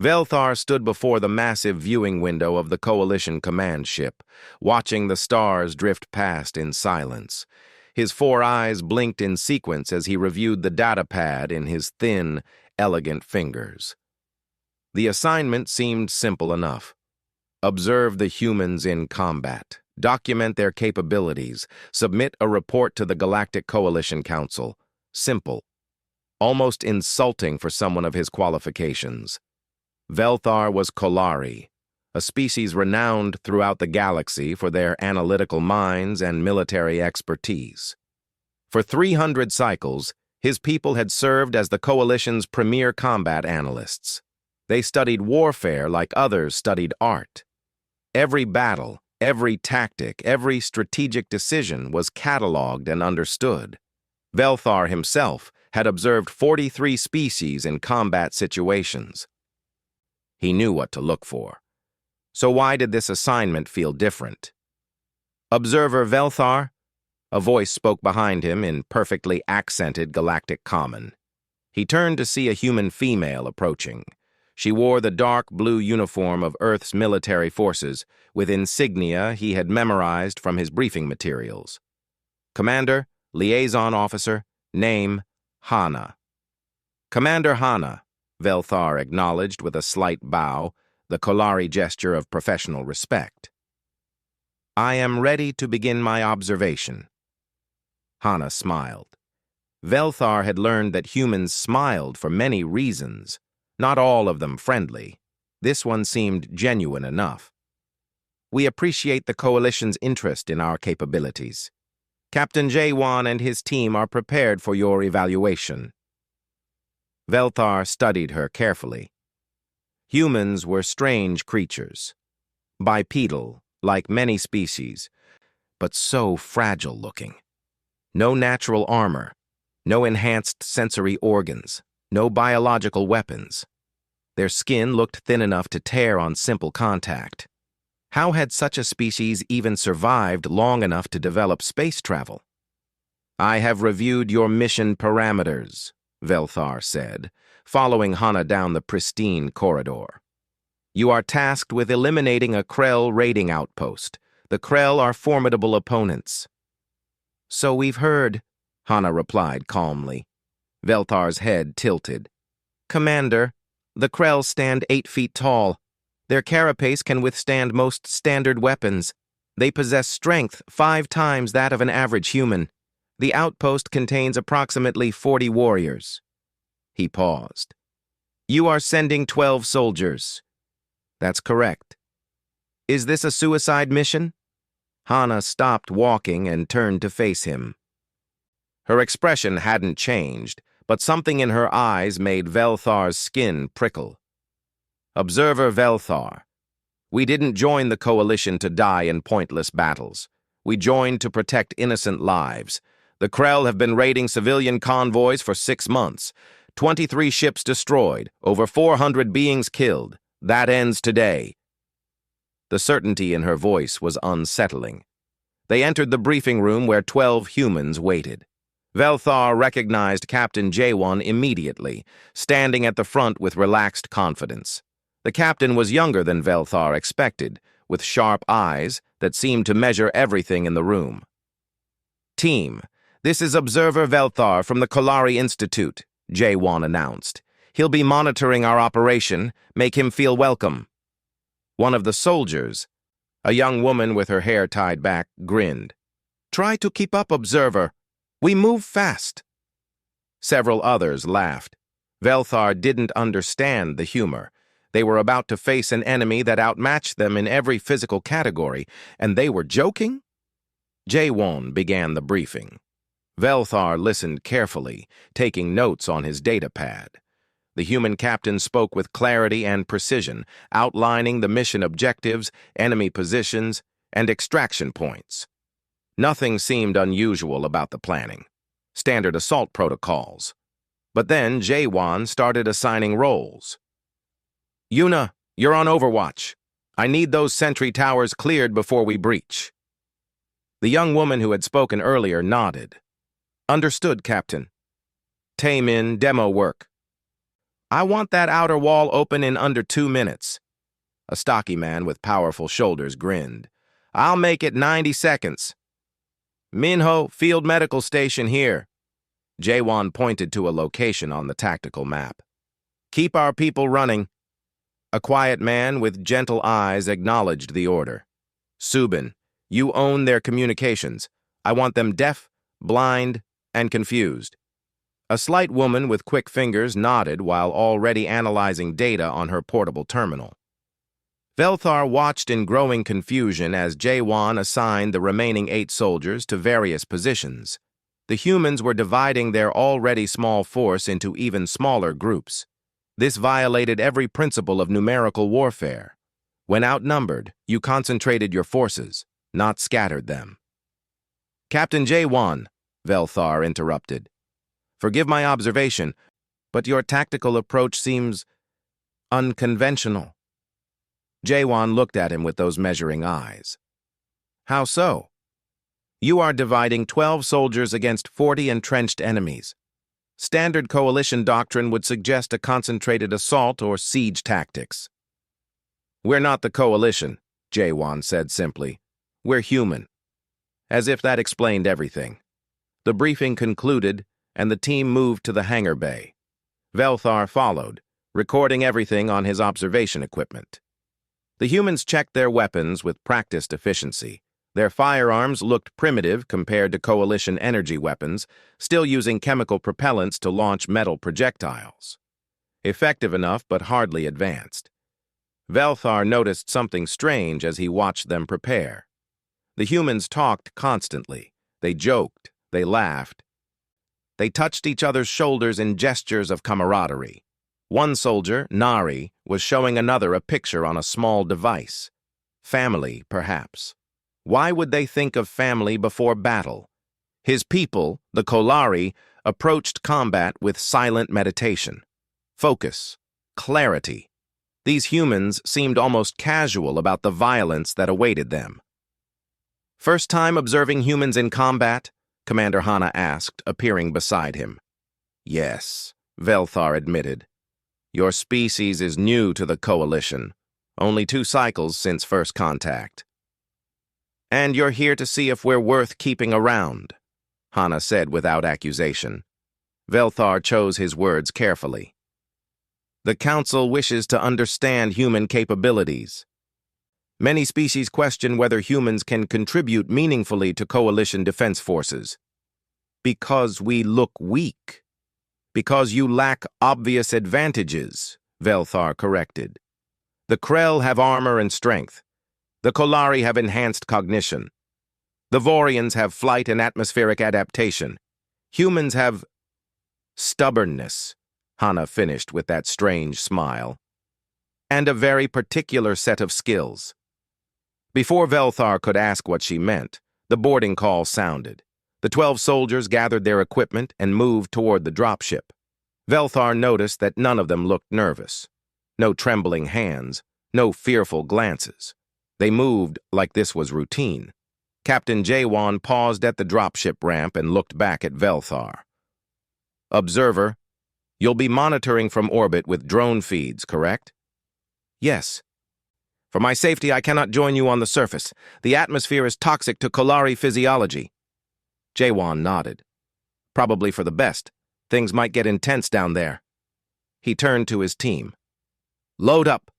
Velthar stood before the massive viewing window of the Coalition command ship, watching the stars drift past in silence. His four eyes blinked in sequence as he reviewed the data pad in his thin, elegant fingers. The assignment seemed simple enough. Observe the humans in combat, document their capabilities, submit a report to the Galactic Coalition Council. Simple. Almost insulting for someone of his qualifications. Velthar was Kolari, a species renowned throughout the galaxy for their analytical minds and military expertise. For 300 cycles, his people had served as the Coalition's premier combat analysts. They studied warfare like others studied art. Every battle, every tactic, every strategic decision was cataloged and understood. Velthar himself had observed 43 species in combat situations. He knew what to look for. So why did this assignment feel different? Observer Velthar? A voice spoke behind him in perfectly accented galactic common. He turned to see a human female approaching. She wore the dark blue uniform of Earth's military forces, with insignia he had memorized from his briefing materials. Commander, Liaison Officer, name, Hana. Commander Hana, Velthar acknowledged with a slight bow, the Kolari gesture of professional respect. I am ready to begin my observation. Hana smiled. Velthar had learned that humans smiled for many reasons, not all of them friendly. This one seemed genuine enough. We appreciate the Coalition's interest in our capabilities. Captain J1 and his team are prepared for your evaluation. Velthar studied her carefully. Humans were strange creatures, bipedal, like many species, but so fragile-looking. No natural armor, no enhanced sensory organs, no biological weapons. Their skin looked thin enough to tear on simple contact. How had such a species even survived long enough to develop space travel? I have reviewed your mission parameters, Velthar said, following Hana down the pristine corridor. You are tasked with eliminating a Krell raiding outpost. The Krell are formidable opponents. So we've heard, Hana replied calmly. Velthar's head tilted. Commander, the Krell stand 8 feet tall. Their carapace can withstand most standard weapons. They possess strength 5 times that of an average human. The outpost contains approximately 40 warriors. He paused. You are sending 12 soldiers. That's correct. Is this a suicide mission? Hana stopped walking and turned to face him. Her expression hadn't changed, but something in her eyes made Velthar's skin prickle. Observer Velthar, we didn't join the Coalition to die in pointless battles. We joined to protect innocent lives. The Krell have been raiding civilian convoys for 6 months. 23 ships destroyed, over 400 beings killed. That ends today. The certainty in her voice was unsettling. They entered the briefing room where 12 humans waited. Velthar recognized Captain J1 immediately, standing at the front with relaxed confidence. The captain was younger than Velthar expected, with sharp eyes that seemed to measure everything in the room. Team, this is Observer Velthar from the Kolari Institute, J1 announced. He'll be monitoring our operation. Make him feel welcome. One of the soldiers, a young woman with her hair tied back, grinned. Try to keep up, Observer. We move fast. Several others laughed. Velthar didn't understand the humor. They were about to face an enemy that outmatched them in every physical category, and they were joking? Jaewon began the briefing. Velthar listened carefully, taking notes on his data pad. The human captain spoke with clarity and precision, outlining the mission objectives, enemy positions, and extraction points. Nothing seemed unusual about the planning. Standard assault protocols. But then Jaewon started assigning roles. Yuna, you're on Overwatch. I need those sentry towers cleared before we breach. The young woman who had spoken earlier nodded. Understood, Captain. Taemin, demo work. I want that outer wall open in under 2 minutes. A stocky man with powerful shoulders grinned. I'll make it 90 seconds. Minho, Field Medical Station here. Jaewon pointed to a location on the tactical map. Keep our people running. A quiet man with gentle eyes acknowledged the order. Subin, you own their communications. I want them deaf, blind, and confused. A slight woman with quick fingers nodded while already analyzing data on her portable terminal. Velthar watched in growing confusion as Jaewon assigned the remaining 8 soldiers to various positions. The humans were dividing their already small force into even smaller groups. This violated every principle of numerical warfare. When outnumbered, you concentrated your forces, not scattered them. Captain Jaewon, Velthar interrupted. Forgive my observation, but your tactical approach seems unconventional. Jaewon looked at him with those measuring eyes. How so? You are dividing 12 soldiers against 40 entrenched enemies. Standard coalition doctrine would suggest a concentrated assault or siege tactics. We're not the coalition, Jaewon said simply. We're human. As if that explained everything. The briefing concluded, and the team moved to the hangar bay. Velthar followed, recording everything on his observation equipment. The humans checked their weapons with practiced efficiency. Their firearms looked primitive compared to coalition energy weapons, still using chemical propellants to launch metal projectiles. Effective enough, but hardly advanced. Velthar noticed something strange as he watched them prepare. The humans talked constantly. They joked. They laughed. They touched each other's shoulders in gestures of camaraderie. One soldier, Nari, was showing another a picture on a small device. Family, perhaps. Why would they think of family before battle? His people, the Kolari, approached combat with silent meditation. Focus. Clarity. These humans seemed almost casual about the violence that awaited them. First time observing humans in combat? Commander Hana asked, appearing beside him. Yes, Velthar admitted. Your species is new to the coalition. Only 2 cycles since first contact. And you're here to see if we're worth keeping around, Hana said without accusation. Velthar chose his words carefully. The Council wishes to understand human capabilities. Many species question whether humans can contribute meaningfully to coalition defense forces. Because we look weak. Because you lack obvious advantages, Velthar corrected. The Krell have armor and strength. The Kolari have enhanced cognition. The Vorians have flight and atmospheric adaptation. Humans have stubbornness, Hana finished with that strange smile. And a very particular set of skills. Before Velthar could ask what she meant, the boarding call sounded. The 12 soldiers gathered their equipment and moved toward the dropship. Velthar noticed that none of them looked nervous. No trembling hands, no fearful glances. They moved like this was routine. Captain Jaewon paused at the dropship ramp and looked back at Velthar. Observer, you'll be monitoring from orbit with drone feeds, correct? Yes. For my safety, I cannot join you on the surface. The atmosphere is toxic to Kolari physiology. Jaewon nodded. Probably for the best. Things might get intense down there. He turned to his team. Load up.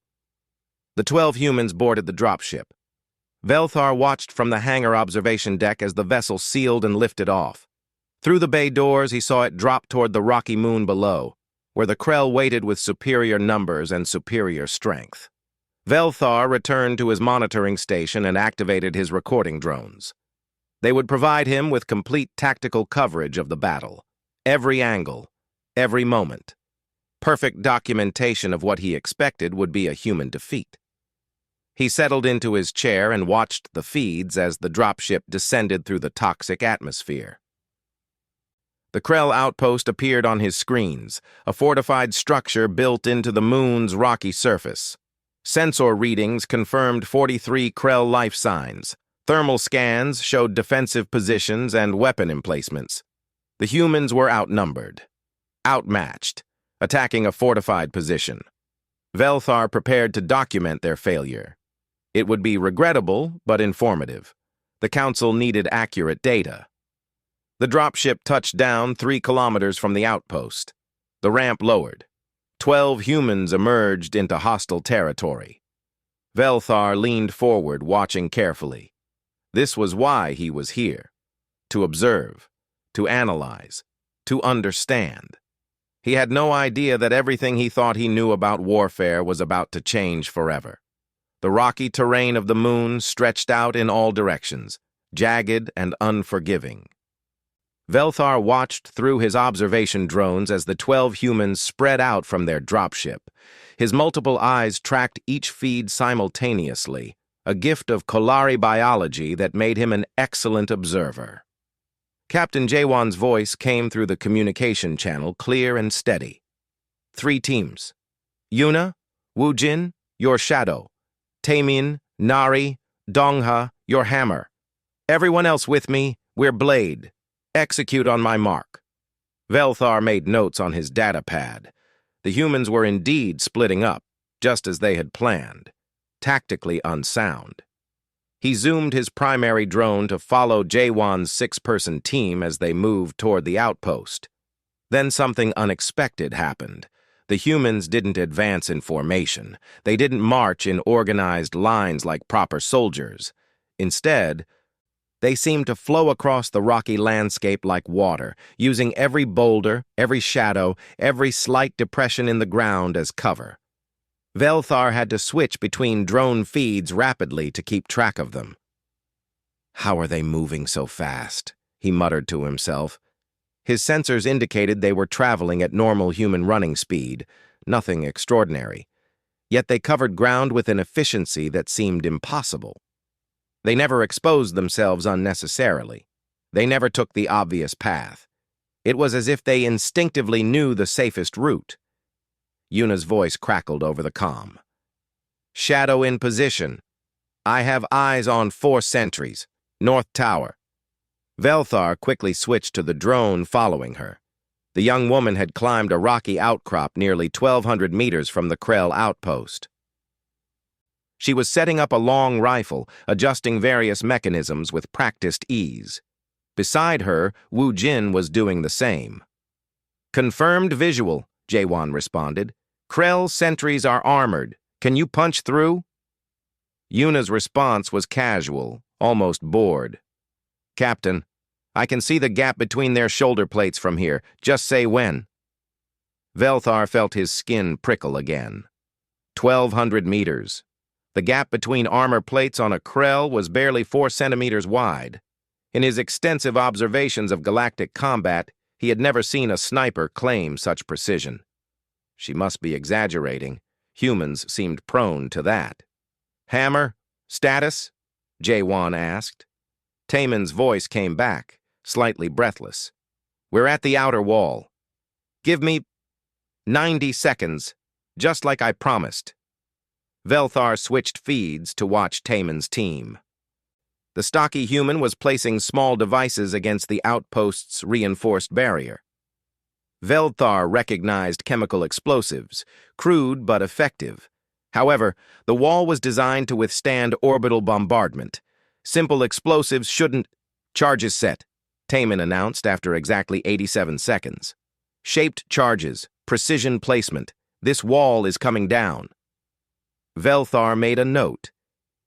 The 12 humans boarded the dropship. Velthar watched from the hangar observation deck as the vessel sealed and lifted off. Through the bay doors, he saw it drop toward the rocky moon below, where the Krell waited with superior numbers and superior strength. Velthar returned to his monitoring station and activated his recording drones. They would provide him with complete tactical coverage of the battle. Every angle, every moment. Perfect documentation of what he expected would be a human defeat. He settled into his chair and watched the feeds as the dropship descended through the toxic atmosphere. The Krell outpost appeared on his screens, a fortified structure built into the moon's rocky surface. Sensor readings confirmed 43 Krell life signs. Thermal scans showed defensive positions and weapon emplacements. The humans were outnumbered, outmatched. attacking a fortified position. Velthar prepared to document their failure. It would be regrettable, but informative. The Council needed accurate data. The dropship touched down 3 kilometers from the outpost. The ramp lowered. 12 humans emerged into hostile territory. Velthar leaned forward, watching carefully. This was why he was here. To observe, to analyze, to understand. He had no idea that everything he thought he knew about warfare was about to change forever. The rocky terrain of the moon stretched out in all directions, jagged and unforgiving. Velthar watched through his observation drones as the 12 humans spread out from their dropship. His multiple eyes tracked each feed simultaneously, a gift of Kolari biology that made him an excellent observer. Captain Jaewon's voice came through the communication channel, clear and steady. 3 teams. Yuna, Woojin, your shadow. Taemin, Nari, Dongha, your hammer. Everyone else with me, we're blade. Execute on my mark. Velthar made notes on his data pad. The humans were indeed splitting up, just as they had planned. Tactically unsound. He zoomed his primary drone to follow Jaewon's 6-person team as they moved toward the outpost. Then something unexpected happened. The humans didn't advance in formation. They didn't march in organized lines like proper soldiers. Instead, they seemed to flow across the rocky landscape like water, using every boulder, every shadow, every slight depression in the ground as cover. Velthar had to switch between drone feeds rapidly to keep track of them. How are they moving so fast? He muttered to himself. His sensors indicated they were traveling at normal human running speed, nothing extraordinary. Yet they covered ground with an efficiency that seemed impossible. They never exposed themselves unnecessarily. They never took the obvious path. It was as if they instinctively knew the safest route. Yuna's voice crackled over the comm. Shadow in position. I have eyes on 4 sentries. North Tower. Velthar quickly switched to the drone following her. The young woman had climbed a rocky outcrop nearly 1,200 meters from the Krell outpost. She was setting up a long rifle, adjusting various mechanisms with practiced ease. Beside her, Wu Jin was doing the same. Confirmed visual, Jaewon responded. Krell sentries are armored. Can you punch through? Yuna's response was casual, almost bored. Captain, I can see the gap between their shoulder plates from here. Just say when. Velthar felt his skin prickle again. 1,200 meters. The gap between armor plates on a Krell was barely 4 centimeters wide. In his extensive observations of galactic combat, he had never seen a sniper claim such precision. She must be exaggerating. Humans seemed prone to that. Hammer? Status? Jaewon asked. Taemin's voice came back, slightly breathless. We're at the outer wall. Give me 90 seconds, just like I promised. Velthar switched feeds to watch Taemin's team. The stocky human was placing small devices against the outpost's reinforced barrier. Velthar recognized chemical explosives, crude but effective. However, the wall was designed to withstand orbital bombardment. Simple explosives shouldn't... Charges set, Taemin announced after exactly 87 seconds. Shaped charges, precision placement. This wall is coming down. Velthar made a note.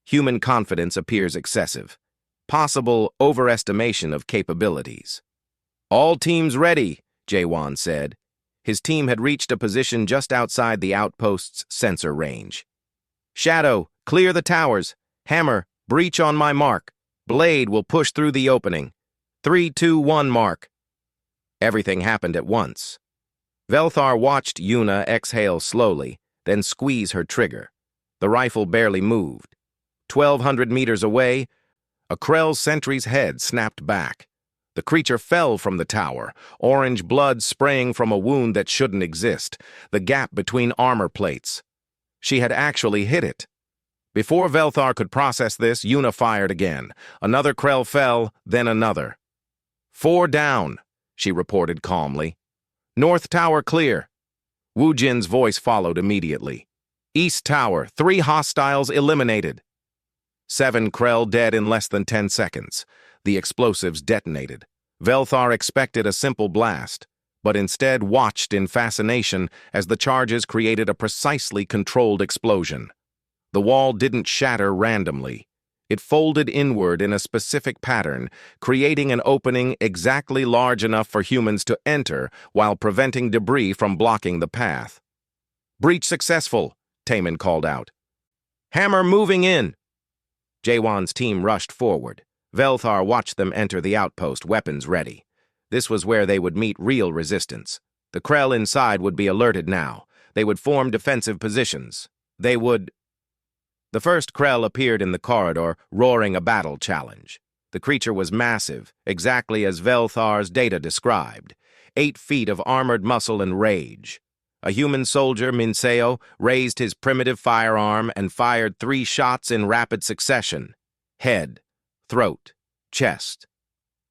Human confidence appears excessive. Possible overestimation of capabilities. All teams ready, Jaewon said. His team had reached a position just outside the outpost's sensor range. Shadow, clear the towers. Hammer, breach on my mark. Blade will push through the opening. 3, 2, 1 mark. Everything happened at once. Velthar watched Yuna exhale slowly, then squeeze her trigger. The rifle barely moved. 1,200 meters away, a Krell sentry's head snapped back. The creature fell from the tower, orange blood spraying from a wound that shouldn't exist, the gap between armor plates. She had actually hit it. Before Velthar could process this, Yuna fired again. Another Krell fell, then another. 4 down, she reported calmly. North Tower clear. Wu Jin's voice followed immediately. East Tower, 3 hostiles eliminated. 7 Krell dead in less than 10 seconds. The explosives detonated. Velthar expected a simple blast, but instead watched in fascination as the charges created a precisely controlled explosion. The wall didn't shatter randomly. It folded inward in a specific pattern, creating an opening exactly large enough for humans to enter while preventing debris from blocking the path. "Breach successful," Taman called out. "Hammer moving in." Jaewon's team rushed forward. Velthar watched them enter the outpost, weapons ready. This was where they would meet real resistance. The Krell inside would be alerted now. They would form defensive positions. The first Krell appeared in the corridor, roaring a battle challenge. The creature was massive, exactly as Velthar's data described. 8 feet of armored muscle and rage. A human soldier, Minseo, raised his primitive firearm and fired 3 shots in rapid succession. Head, throat, chest.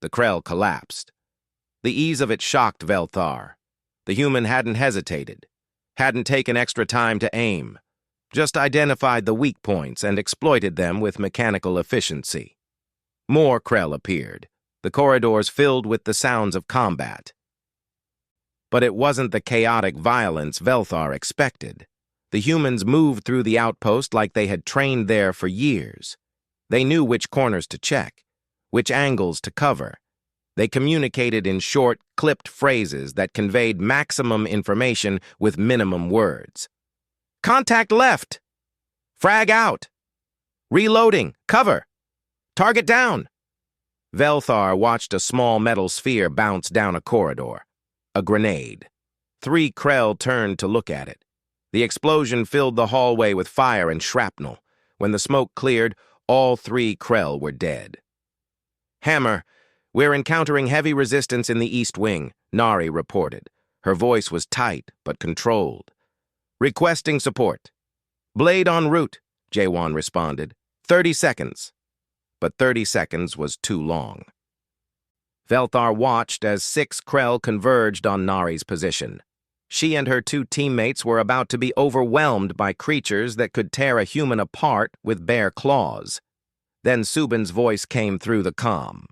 The Krell collapsed. The ease of it shocked Velthar. The human hadn't hesitated, hadn't taken extra time to aim. Just identified the weak points and exploited them with mechanical efficiency. More Krell appeared, the corridors filled with the sounds of combat. But it wasn't the chaotic violence Velthar expected. The humans moved through the outpost like they had trained there for years. They knew which corners to check, which angles to cover. They communicated in short, clipped phrases that conveyed maximum information with minimum words. "Contact left! Frag out! Reloading! Cover! Target down!" Velthar watched a small metal sphere bounce down a corridor. A grenade. 3 Krell turned to look at it. The explosion filled the hallway with fire and shrapnel. When the smoke cleared, all 3 Krell were dead. "Hammer, we're encountering heavy resistance in the East Wing," Nari reported. Her voice was tight but controlled. "Requesting support." "Blade en route," Jaewon responded. 30 seconds. But 30 seconds was too long. Velthar watched as 6 Krell converged on Nari's position. She and her 2 teammates were about to be overwhelmed by creatures that could tear a human apart with bare claws. Then Subin's voice came through the comm.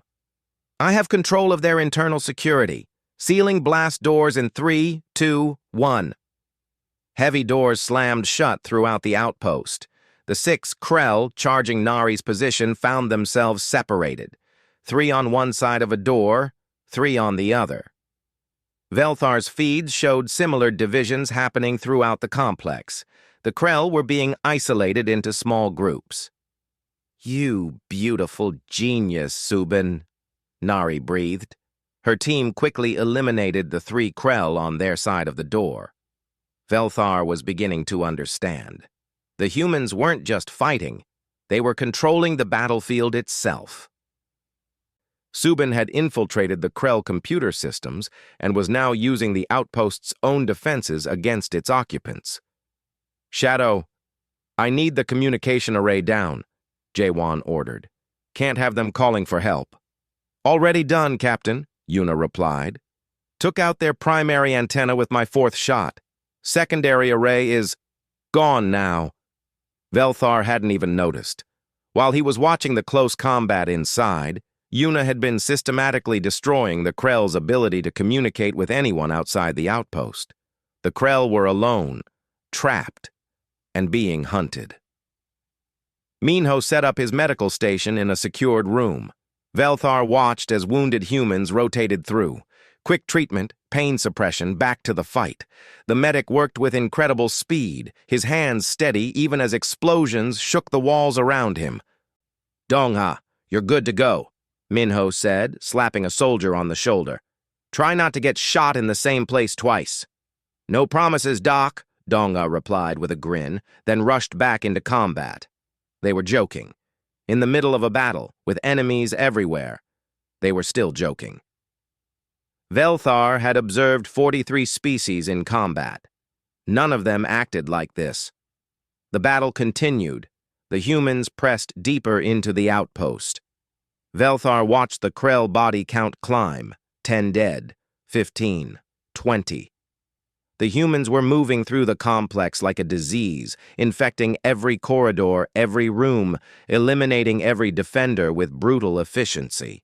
"I have control of their internal security. Sealing blast doors in 3, 2, 1. Heavy doors slammed shut throughout the outpost. The 6 Krell charging Nari's position found themselves separated. 3 on one side of a door, 3 on the other. Velthar's feeds showed similar divisions happening throughout the complex. The Krell were being isolated into small groups. "You beautiful genius, Subin," Nari breathed. Her team quickly eliminated the 3 Krell on their side of the door. Velthar was beginning to understand. The humans weren't just fighting, they were controlling the battlefield itself. Subin had infiltrated the Krell computer systems and was now using the outpost's own defenses against its occupants. "Shadow, I need the communication array down," Jaewon ordered. "Can't have them calling for help." "Already done, Captain," Yuna replied. "Took out their primary antenna with my 4th shot. Secondary array is gone now." Velthar hadn't even noticed. While he was watching the close combat inside, Yuna had been systematically destroying the Krell's ability to communicate with anyone outside the outpost. The Krell were alone, trapped, and being hunted. Minho set up his medical station in a secured room. Velthar watched as wounded humans rotated through. Quick treatment, pain suppression, back to the fight. The medic worked with incredible speed, his hands steady even as explosions shook the walls around him. "Dongha, you're good to go," Minho said, slapping a soldier on the shoulder. "Try not to get shot in the same place twice." "No promises, Doc," Dongha replied with a grin, then rushed back into combat. They were joking. In the middle of a battle, with enemies everywhere, they were still joking. Velthar had observed 43 species in combat. None of them acted like this. The battle continued. The humans pressed deeper into the outpost. Velthar watched the Krell body count climb. 10 dead, 15, 20. The humans were moving through the complex like a disease, infecting every corridor, every room, eliminating every defender with brutal efficiency.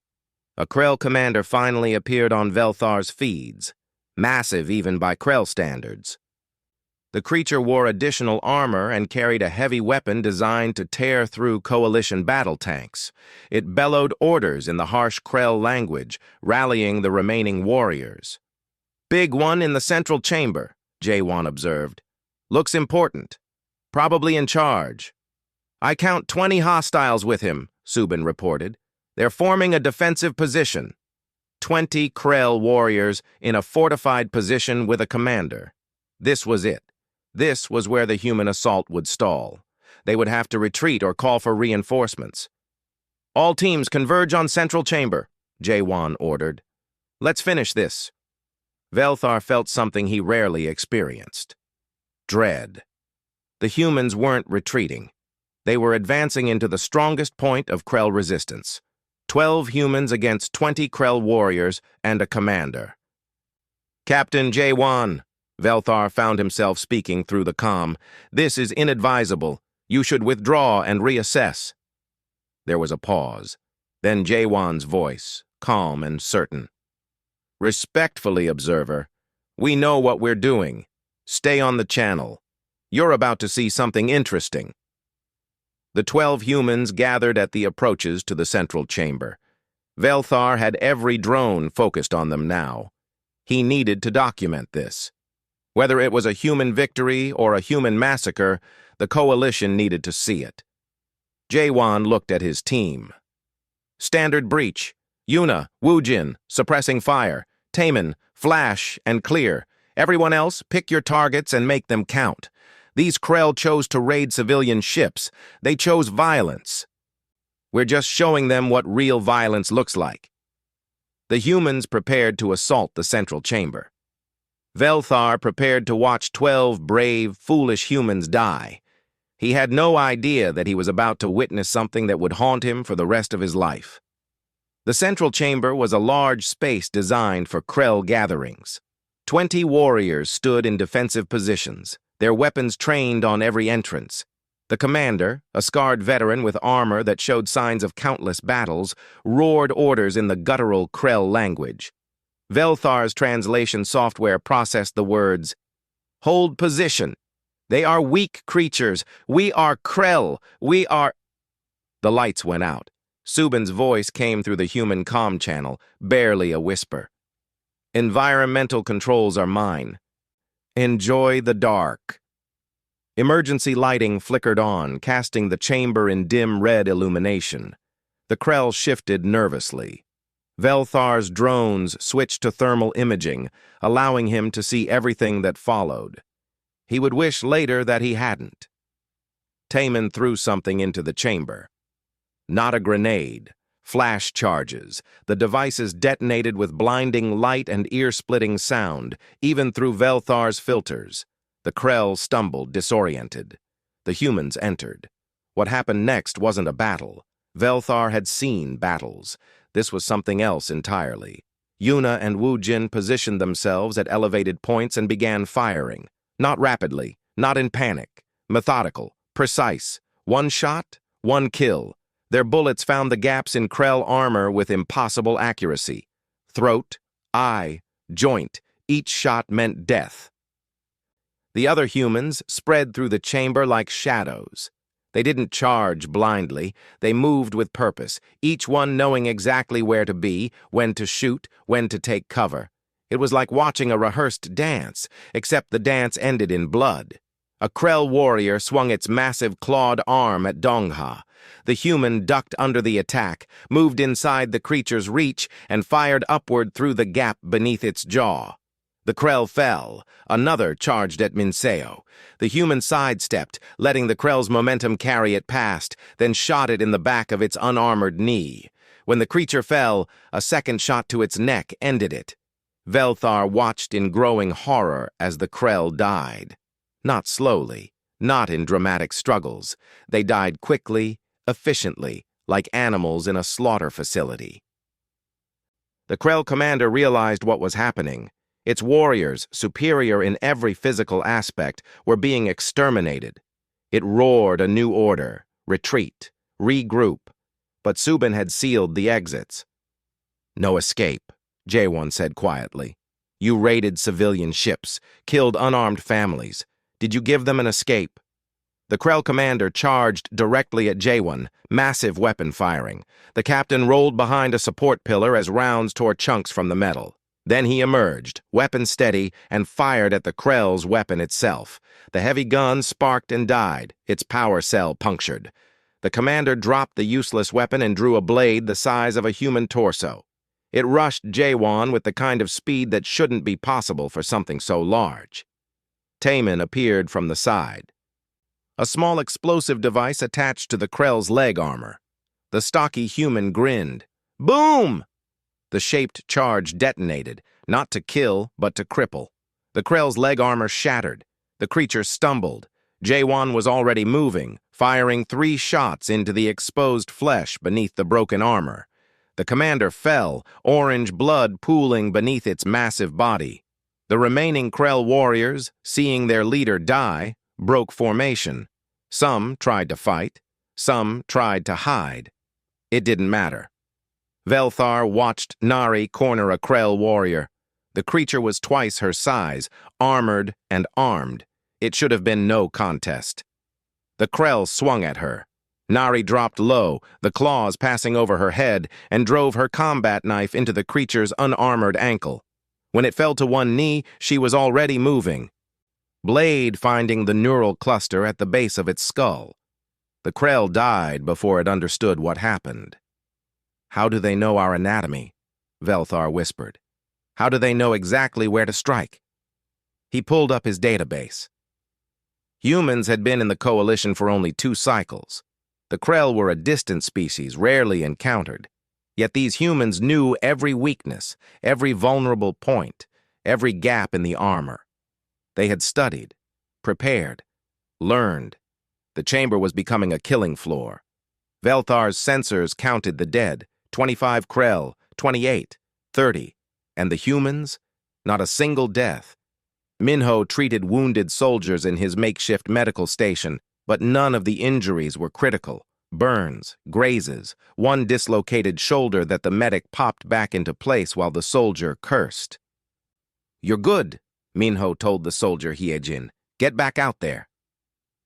A Krell commander finally appeared on Velthar's feeds, massive even by Krell standards. The creature wore additional armor and carried a heavy weapon designed to tear through Coalition battle tanks. It bellowed orders in the harsh Krell language, rallying the remaining warriors. "Big one in the central chamber," Jaewon observed. "Looks important. Probably in charge." "I count 20 hostiles with him," Subin reported. "They're forming a defensive position." 20 Krell warriors in a fortified position with a commander. This was it. This was where the human assault would stall. They would have to retreat or call for reinforcements. "All teams converge on central chamber," Jaewon ordered. "Let's finish this." Velthar felt something he rarely experienced. Dread. The humans weren't retreating. They were advancing into the strongest point of Krell resistance. 12 humans against 20 Krell warriors and a commander. "Captain Jaewon," Velthar found himself speaking through the comm, "this is inadvisable. You should withdraw and reassess." There was a pause. Then Jaewon's voice, calm and certain. "Respectfully, observer, we know what we're doing. Stay on the channel. You're about to see something interesting." The 12 humans gathered at the approaches to the central chamber. Velthar had every drone focused on them now. He needed to document this. Whether it was a human victory or a human massacre, the Coalition needed to see it. Jaewon looked at his team. "Standard breach. Yuna, Woojin, suppressing fire. Taemin, flash and clear. Everyone else, pick your targets and make them count. These Krell chose to raid civilian ships. They chose violence. We're just showing them what real violence looks like." The humans prepared to assault the central chamber. Velthar prepared to watch 12 brave, foolish humans die. He had no idea that he was about to witness something that would haunt him for the rest of his life. The central chamber was a large space designed for Krell gatherings. 20 warriors stood in defensive positions, their weapons trained on every entrance. The commander, a scarred veteran with armor that showed signs of countless battles, roared orders in the guttural Krell language. Velthar's translation software processed the words, "Hold position. They are weak creatures. We are Krell. We are—" The lights went out. Subin's voice came through the human comm channel, barely a whisper. "Environmental controls are mine. Enjoy the dark." Emergency lighting flickered on, casting the chamber in dim red illumination. The Krell shifted nervously. Velthar's drones switched to thermal imaging, allowing him to see everything that followed. He would wish later that he hadn't. Taemin threw something into the chamber. Not a grenade. Flash charges. The devices detonated with blinding light and ear-splitting sound, even through Velthar's filters. The Krell stumbled, disoriented. The humans entered. What happened next wasn't a battle. Velthar had seen battles. This was something else entirely. Yuna and Woojin positioned themselves at elevated points and began firing. Not rapidly, not in panic. Methodical, precise. One shot, one kill. Their bullets found the gaps in Krell armor with impossible accuracy. Throat, eye, joint, each shot meant death. The other humans spread through the chamber like shadows. They didn't charge blindly. They moved with purpose, each one knowing exactly where to be, when to shoot, when to take cover. It was like watching a rehearsed dance, except the dance ended in blood. A Krell warrior swung its massive clawed arm at Dongha. The human ducked under the attack, moved inside the creature's reach, and fired upward through the gap beneath its jaw. The Krell fell. Another charged at Minseo. The human sidestepped, letting the Krell's momentum carry it past, then shot it in the back of its unarmored knee. When the creature fell, a second shot to its neck ended it. Velthar watched in growing horror as the Krell died. Not slowly, not in dramatic struggles. They died quickly, efficiently, like animals in a slaughter facility. The Krell commander realized what was happening. Its warriors, superior in every physical aspect, were being exterminated. It roared a new order: retreat, regroup. But Subin had sealed the exits. "No escape," J1 said quietly. "You raided civilian ships, killed unarmed families. Did you give them an escape?" The Krell commander charged directly at J1, massive weapon firing. The captain rolled behind a support pillar as rounds tore chunks from the metal. Then he emerged, weapon steady, and fired at the Krell's weapon itself. The heavy gun sparked and died, its power cell punctured. The commander dropped the useless weapon and drew a blade the size of a human torso. It rushed J1 with the kind of speed that shouldn't be possible for something so large. Taman appeared from the side. A small explosive device attached to the Krell's leg armor. The stocky human grinned. Boom! The shaped charge detonated, not to kill, but to cripple. The Krell's leg armor shattered. The creature stumbled. J1 was already moving, firing 3 shots into the exposed flesh beneath the broken armor. The commander fell, orange blood pooling beneath its massive body. The remaining Krell warriors, seeing their leader die, broke formation. Some tried to fight. Some tried to hide. It didn't matter. Velthar watched Nari corner a Krell warrior. The creature was twice her size, armored and armed. It should have been no contest. The Krell swung at her. Nari dropped low, the claws passing over her head, and drove her combat knife into the creature's unarmored ankle. When it fell to one knee, she was already moving. Blade finding the neural cluster at the base of its skull. The Krell died before it understood what happened. "How do they know our anatomy?" Velthar whispered. "How do they know exactly where to strike?" He pulled up his database. Humans had been in the Coalition for only 2 cycles. The Krell were a distant species, rarely encountered. Yet these humans knew every weakness, every vulnerable point, every gap in the armor. They had studied, prepared, learned. The chamber was becoming a killing floor. Velthar's sensors counted the dead: 25 Krell, 28, 30. And the humans? Not a single death. Minho treated wounded soldiers in his makeshift medical station, but none of the injuries were critical. Burns, grazes, one dislocated shoulder that the medic popped back into place while the soldier cursed. "You're good," Minho told the soldier Hyejin. "Get back out there."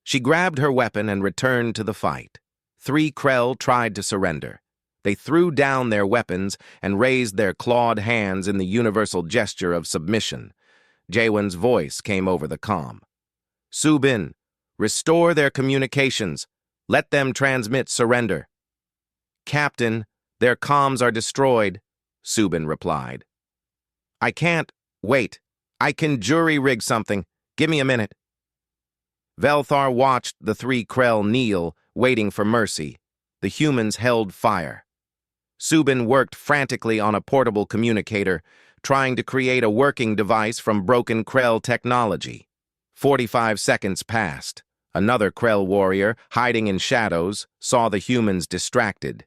She grabbed her weapon and returned to the fight. 3 Krell tried to surrender. They threw down their weapons and raised their clawed hands in the universal gesture of submission. Jaywin's voice came over the comm. "Subin, restore their communications. Let them transmit surrender." "Captain, their comms are destroyed," Subin replied. "I can't. Wait. I can jury-rig something. Give me a minute." Velthar watched the 3 Krell kneel, waiting for mercy. The humans held fire. Subin worked frantically on a portable communicator, trying to create a working device from broken Krell technology. 45 seconds passed. Another Krell warrior, hiding in shadows, saw the humans distracted.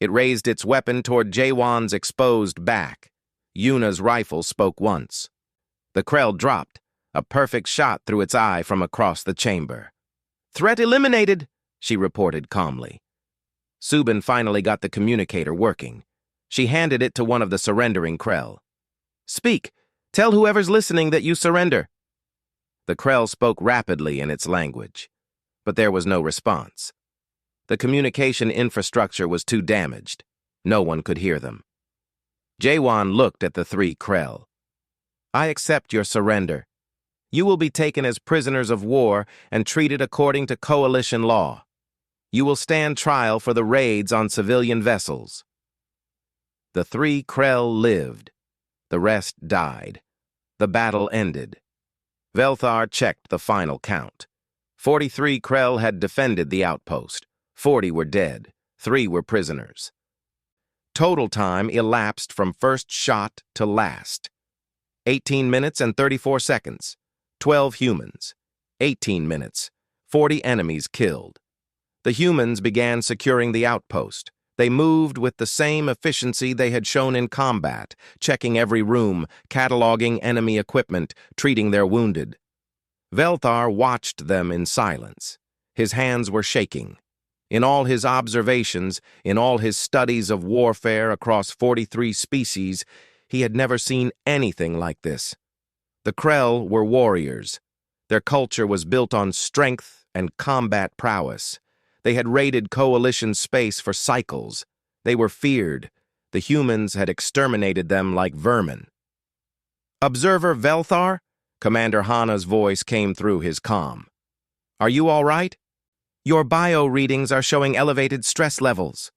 It raised its weapon toward Jaywon's exposed back. Yuna's rifle spoke once. The Krell dropped, a perfect shot through its eye from across the chamber. "Threat eliminated," she reported calmly. Subin finally got the communicator working. She handed it to one of the surrendering Krell. "Speak. Tell whoever's listening that you surrender." The Krell spoke rapidly in its language, but there was no response. The communication infrastructure was too damaged. No one could hear them. Jaywon looked at the 3 Krell. "I accept your surrender. You will be taken as prisoners of war and treated according to coalition law. You will stand trial for the raids on civilian vessels." The 3 Krell lived. The rest died. The battle ended. Velthar checked the final count. 43 Krell had defended the outpost. 40 were dead. 3 were prisoners. Total time elapsed from first shot to last. 18 minutes and 34 seconds. 12 humans. 18 minutes. 40 enemies killed. The humans began securing the outpost. They moved with the same efficiency they had shown in combat, checking every room, cataloging enemy equipment, treating their wounded. Velthar watched them in silence. His hands were shaking. In all his observations, in all his studies of warfare across 43 species, he had never seen anything like this. The Krell were warriors. Their culture was built on strength and combat prowess. They had raided Coalition space for cycles. They were feared. The humans had exterminated them like vermin. "Observer Velthar?" Commander Hana's voice came through his comm. "Are you all right? Your bio readings are showing elevated stress levels."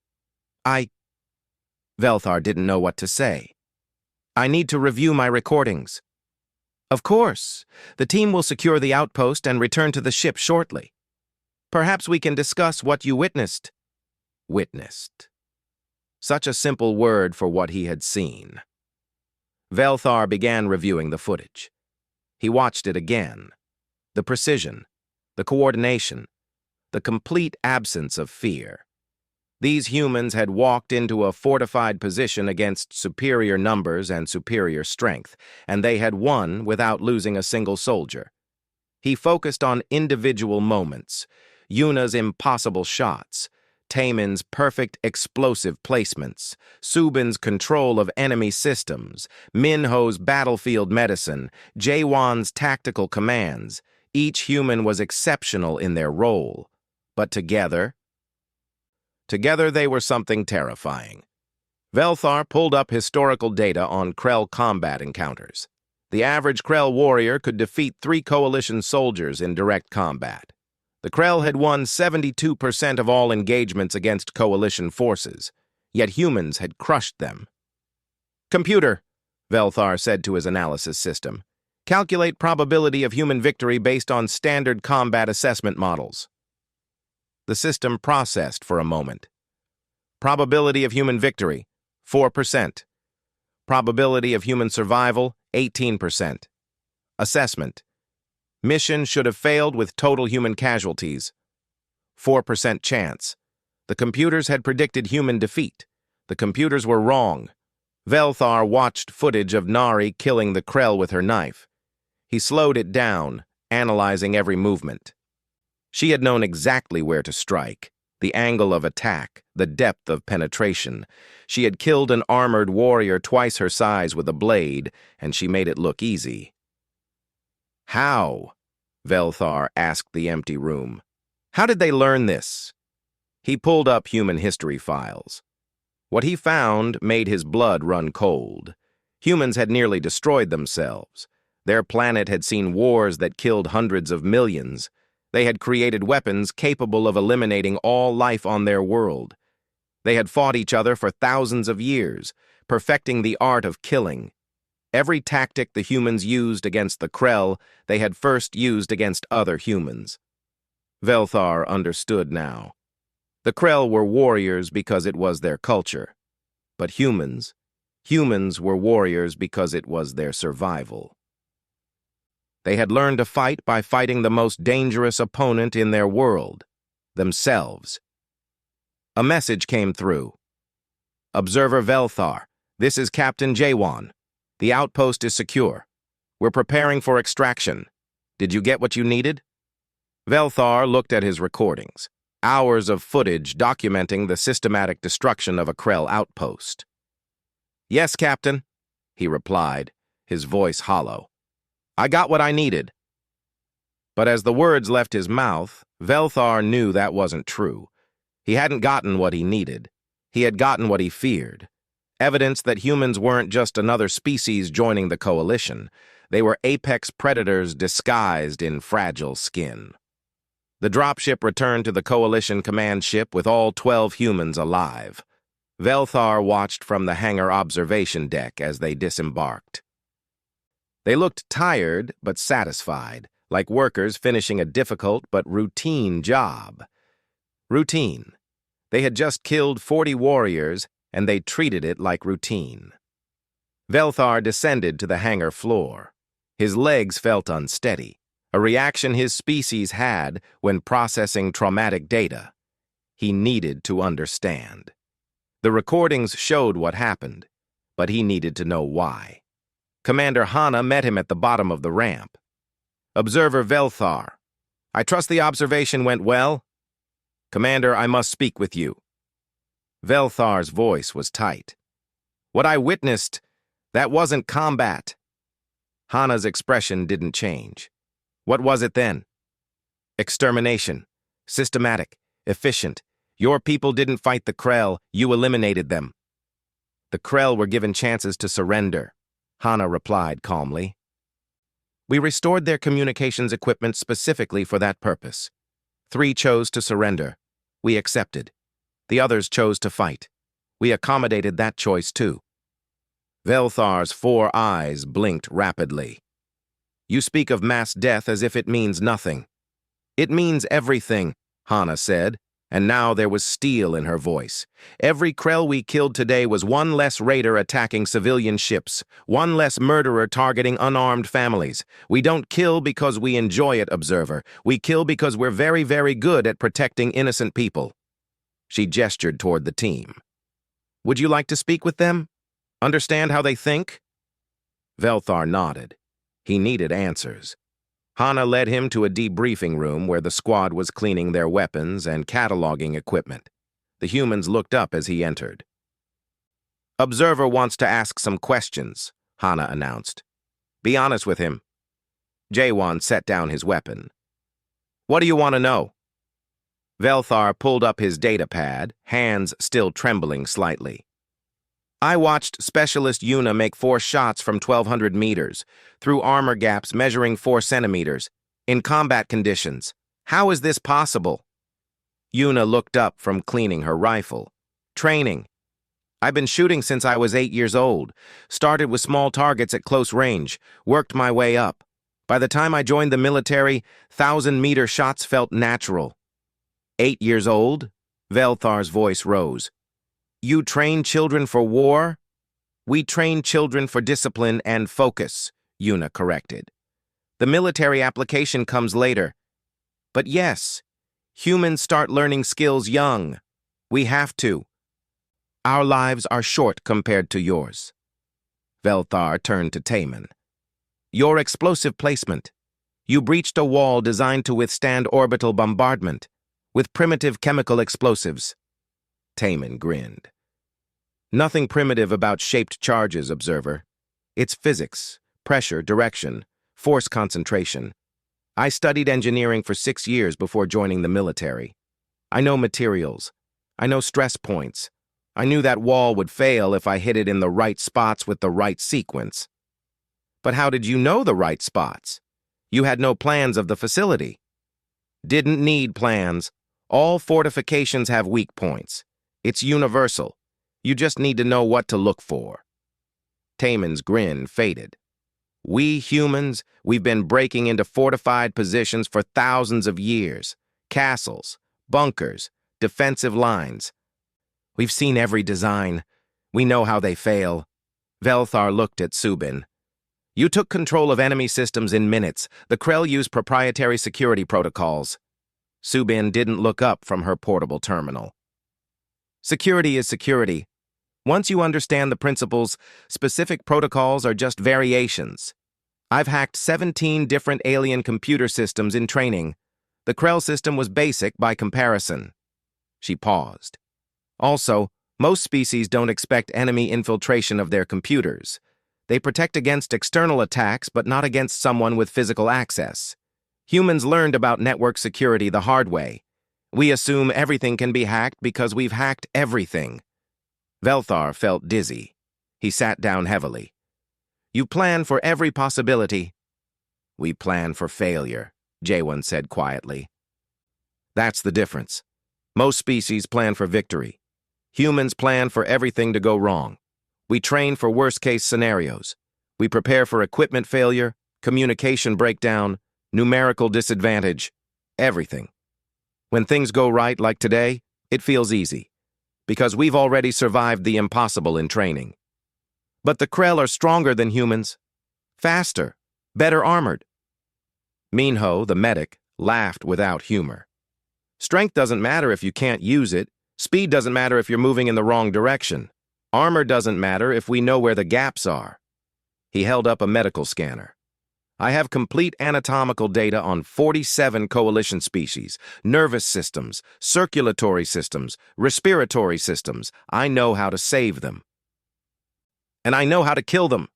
Velthar didn't know what to say. "I need to review my recordings." "Of course. The team will secure the outpost and return to the ship shortly. Perhaps we can discuss what you witnessed." Witnessed. Such a simple word for what he had seen. Velthar began reviewing the footage. He watched it again. The precision, the coordination, the complete absence of fear. These humans had walked into a fortified position against superior numbers and superior strength, and they had won without losing a single soldier. He focused on individual moments, Yuna's impossible shots, Taemin's perfect explosive placements, Subin's control of enemy systems, Minho's battlefield medicine, Jaewon's tactical commands. Each human was exceptional in their role. But together they were something terrifying. Velthar pulled up historical data on Krell combat encounters. The average Krell warrior could defeat 3 Coalition soldiers in direct combat. The Krell had won 72% of all engagements against Coalition forces, yet humans had crushed them. "Computer," Velthar said to his analysis system, "calculate probability of human victory based on standard combat assessment models." The system processed for a moment. Probability of human victory, 4%. Probability of human survival, 18%. Assessment. Mission should have failed with total human casualties. 4% chance. The computers had predicted human defeat. The computers were wrong. Velthar watched footage of Nari killing the Krell with her knife. He slowed it down, analyzing every movement. She had known exactly where to strike, the angle of attack, the depth of penetration. She had killed an armored warrior twice her size with a blade, and she made it look easy. "How?" Velthar asked the empty room. "How did they learn this?" He pulled up human history files. What he found made his blood run cold. Humans had nearly destroyed themselves. Their planet had seen wars that killed hundreds of millions. They had created weapons capable of eliminating all life on their world. They had fought each other for thousands of years, perfecting the art of killing. Every tactic the humans used against the Krell, they had first used against other humans. Velthar understood now. The Krell were warriors because it was their culture. But humans were warriors because it was their survival. They had learned to fight by fighting the most dangerous opponent in their world, themselves. A message came through. "Observer Velthar, this is Captain Jaewon. The outpost is secure. We're preparing for extraction. Did you get what you needed?" Velthar looked at his recordings, hours of footage documenting the systematic destruction of a Krell outpost. "Yes, Captain," he replied, his voice hollow. "I got what I needed." But as the words left his mouth, Velthar knew that wasn't true. He hadn't gotten what he needed. He had gotten what he feared. Evidence that humans weren't just another species joining the Coalition. They were apex predators disguised in fragile skin. The dropship returned to the Coalition command ship with all 12 humans alive. Velthar watched from the hangar observation deck as they disembarked. They looked tired but satisfied, like workers finishing a difficult but routine job. Routine. They had just killed 40 warriors, and they treated it like routine. Velthar descended to the hangar floor. His legs felt unsteady, a reaction his species had when processing traumatic data. He needed to understand. The recordings showed what happened, but he needed to know why. Commander Hana met him at the bottom of the ramp. Observer Velthar, I trust the observation went well? Commander, I must speak with you. Velthar's voice was tight. What I witnessed, that wasn't combat. Hana's expression didn't change. What was it then? Extermination. Systematic. Efficient. Your people didn't fight the Krell, you eliminated them. The Krell were given chances to surrender, Hana replied calmly. We restored their communications equipment specifically for that purpose. 3 chose to surrender. We accepted. The others chose to fight. We accommodated that choice too. Velthar's 4 eyes blinked rapidly. You speak of mass death as if it means nothing. It means everything, Hana said, and now there was steel in her voice. Every Krell we killed today was one less raider attacking civilian ships, one less murderer targeting unarmed families. We don't kill because we enjoy it, Observer. We kill because we're very, very good at protecting innocent people. She gestured toward the team. Would you like to speak with them? Understand how they think? Velthar nodded. He needed answers. Hana led him to a debriefing room where the squad was cleaning their weapons and cataloging equipment. The humans looked up as he entered. Observer wants to ask some questions, Hana announced. Be honest with him. Jaewon set down his weapon. What do you want to know? Velthar pulled up his datapad, hands still trembling slightly. I watched Specialist Yuna make 4 shots from 1,200 meters, through armor gaps measuring 4 centimeters, in combat conditions. How is this possible? Yuna looked up from cleaning her rifle. Training. I've been shooting since I was 8 years old. Started with small targets at close range, worked my way up. By the time I joined the military, 1,000-meter shots felt natural. 8 years old? Velthar's voice rose. You train children for war? We train children for discipline and focus, Yuna corrected. The military application comes later. But yes, humans start learning skills young. We have to. Our lives are short compared to yours. Velthar turned to Taemin. Your explosive placement. You breached a wall designed to withstand orbital bombardment, with primitive chemical explosives. Taemin grinned. Nothing primitive about shaped charges, Observer. It's physics, pressure, direction, force concentration. I studied engineering for 6 years before joining the military. I know materials. I know stress points. I knew that wall would fail if I hit it in the right spots with the right sequence. But how did you know the right spots? You had no plans of the facility. Didn't need plans. All fortifications have weak points. It's universal. You just need to know what to look for. Taemin's grin faded. We humans, we've been breaking into fortified positions for thousands of years. Castles, bunkers, defensive lines. We've seen every design. We know how they fail. Velthar looked at Subin. You took control of enemy systems in minutes. The Krell used proprietary security protocols. Subin didn't look up from her portable terminal. Security is security. Once you understand the principles, specific protocols are just variations. I've hacked 17 different alien computer systems in training. The Krell system was basic by comparison. She paused. Also, most species don't expect enemy infiltration of their computers. They protect against external attacks, but not against someone with physical access. Humans learned about network security the hard way. We assume everything can be hacked because we've hacked everything. Velthar felt dizzy. He sat down heavily. You plan for every possibility. We plan for failure, Jaewon said quietly. That's the difference. Most species plan for victory. Humans plan for everything to go wrong. We train for worst-case scenarios. We prepare for equipment failure, communication breakdown, numerical disadvantage, everything. When things go right like today, it feels easy, because we've already survived the impossible in training. But the Krell are stronger than humans, faster, better armored. Minho, the medic, laughed without humor. Strength doesn't matter if you can't use it. Speed doesn't matter if you're moving in the wrong direction. Armor doesn't matter if we know where the gaps are. He held up a medical scanner. I have complete anatomical data on 47 coalition species, nervous systems, circulatory systems, respiratory systems. I know how to save them. And I know how to kill them.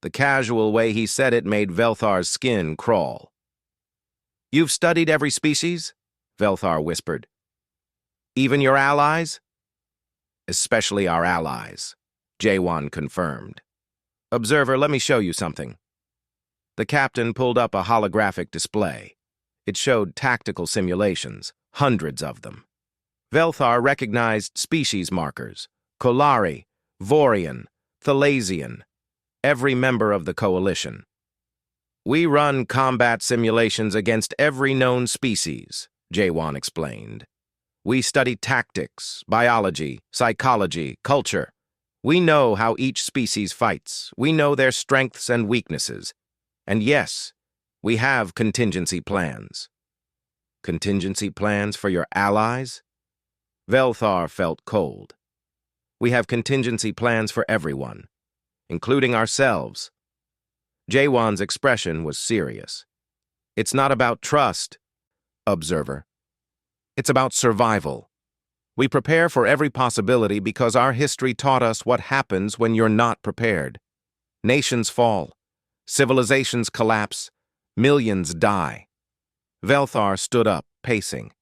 The casual way he said it made Velthar's skin crawl. You've studied every species? Velthar whispered. Even your allies? Especially our allies, Jaywon confirmed. Observer, let me show you something. The captain pulled up a holographic display. It showed tactical simulations, hundreds of them. Velthar recognized species markers: Kolari, Vorian, Thalasian, every member of the coalition. We run combat simulations against every known species, Jaywon explained. We study tactics, biology, psychology, culture. We know how each species fights. We know their strengths and weaknesses. And yes, we have contingency plans. Contingency plans for your allies? Velthar felt cold. We have contingency plans for everyone, including ourselves. Jaywon's expression was serious. It's not about trust, observer. It's about survival. We prepare for every possibility because our history taught us what happens when you're not prepared. Nations fall. Civilizations collapse. Millions die. Velthar stood up, pacing.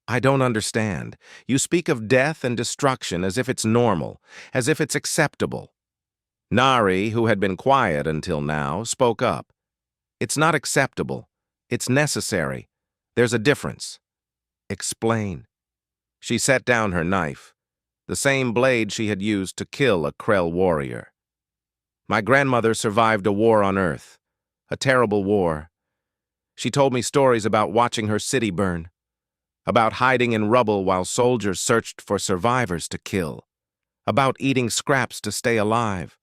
I don't understand. You speak of death and destruction as if it's normal, as if it's acceptable. Nari, who had been quiet until now, spoke up. It's not acceptable. It's necessary. There's a difference. Explain. She set down her knife, the same blade she had used to kill a Krell warrior. My grandmother survived a war on Earth, a terrible war. She told me stories about watching her city burn, about hiding in rubble while soldiers searched for survivors to kill, about eating scraps to stay alive.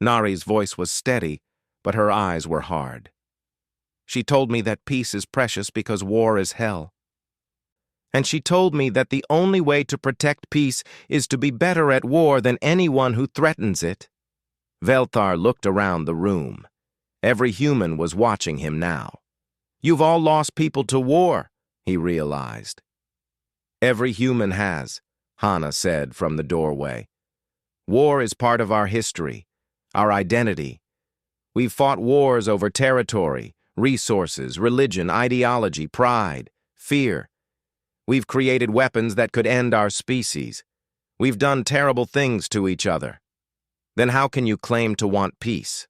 Nari's voice was steady, but her eyes were hard. She told me that peace is precious because war is hell. And she told me that the only way to protect peace is to be better at war than anyone who threatens it. Velthar looked around the room. Every human was watching him now. You've all lost people to war, he realized. Every human has, Hana said from the doorway. War is part of our history, our identity. We've fought wars over territory, resources, religion, ideology, pride, fear. We've created weapons that could end our species. We've done terrible things to each other. Then how can you claim to want peace?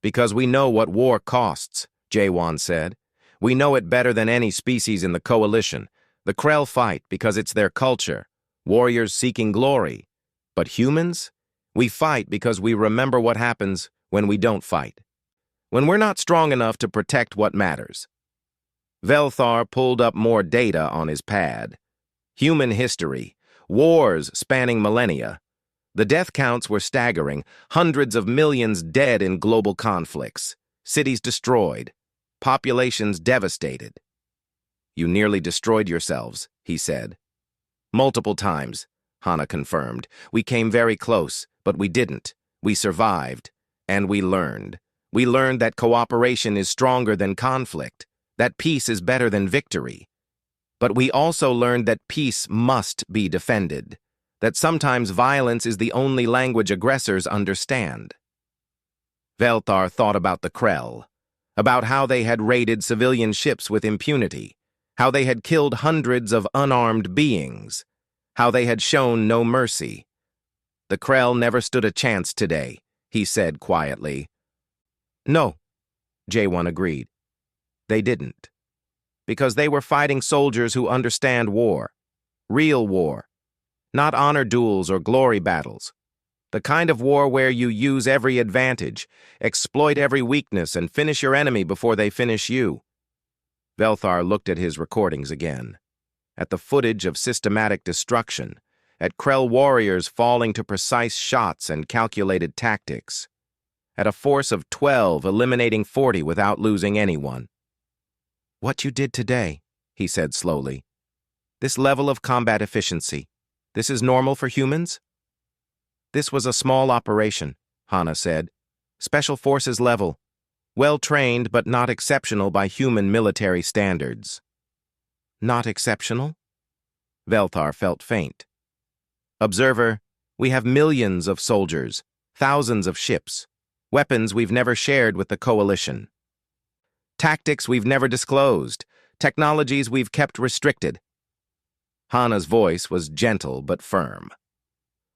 Because we know what war costs, Jaywon said. We know it better than any species in the coalition. The Krell fight because it's their culture, warriors seeking glory. But humans? We fight because we remember what happens when we don't fight. When we're not strong enough to protect what matters. Velthar pulled up more data on his pad. Human history, wars spanning millennia. The death counts were staggering, hundreds of millions dead in global conflicts, cities destroyed, populations devastated. You nearly destroyed yourselves, he said. Multiple times, Hana confirmed. We came very close, but we didn't. We survived, and we learned. We learned that cooperation is stronger than conflict, that peace is better than victory. But we also learned that peace must be defended, that sometimes violence is the only language aggressors understand. Velthar thought about the Krell, about how they had raided civilian ships with impunity, how they had killed hundreds of unarmed beings, how they had shown no mercy. The Krell never stood a chance today, he said quietly. No, Jaywon agreed. They didn't. Because they were fighting soldiers who understand war, real war, not honor duels or glory battles. The kind of war where you use every advantage, exploit every weakness, and finish your enemy before they finish you. Velthar looked at his recordings again, at the footage of systematic destruction, at Krell warriors falling to precise shots and calculated tactics, at a force of 12 eliminating 40 without losing anyone. What you did today, he said slowly. This level of combat efficiency, this is normal for humans? This was a small operation, Hana said. Special Forces level. Well-trained but not exceptional by human military standards. Not exceptional? Velthar felt faint. Observer, we have millions of soldiers, thousands of ships, weapons we've never shared with the Coalition. Tactics we've never disclosed, technologies we've kept restricted. Hana's voice was gentle but firm.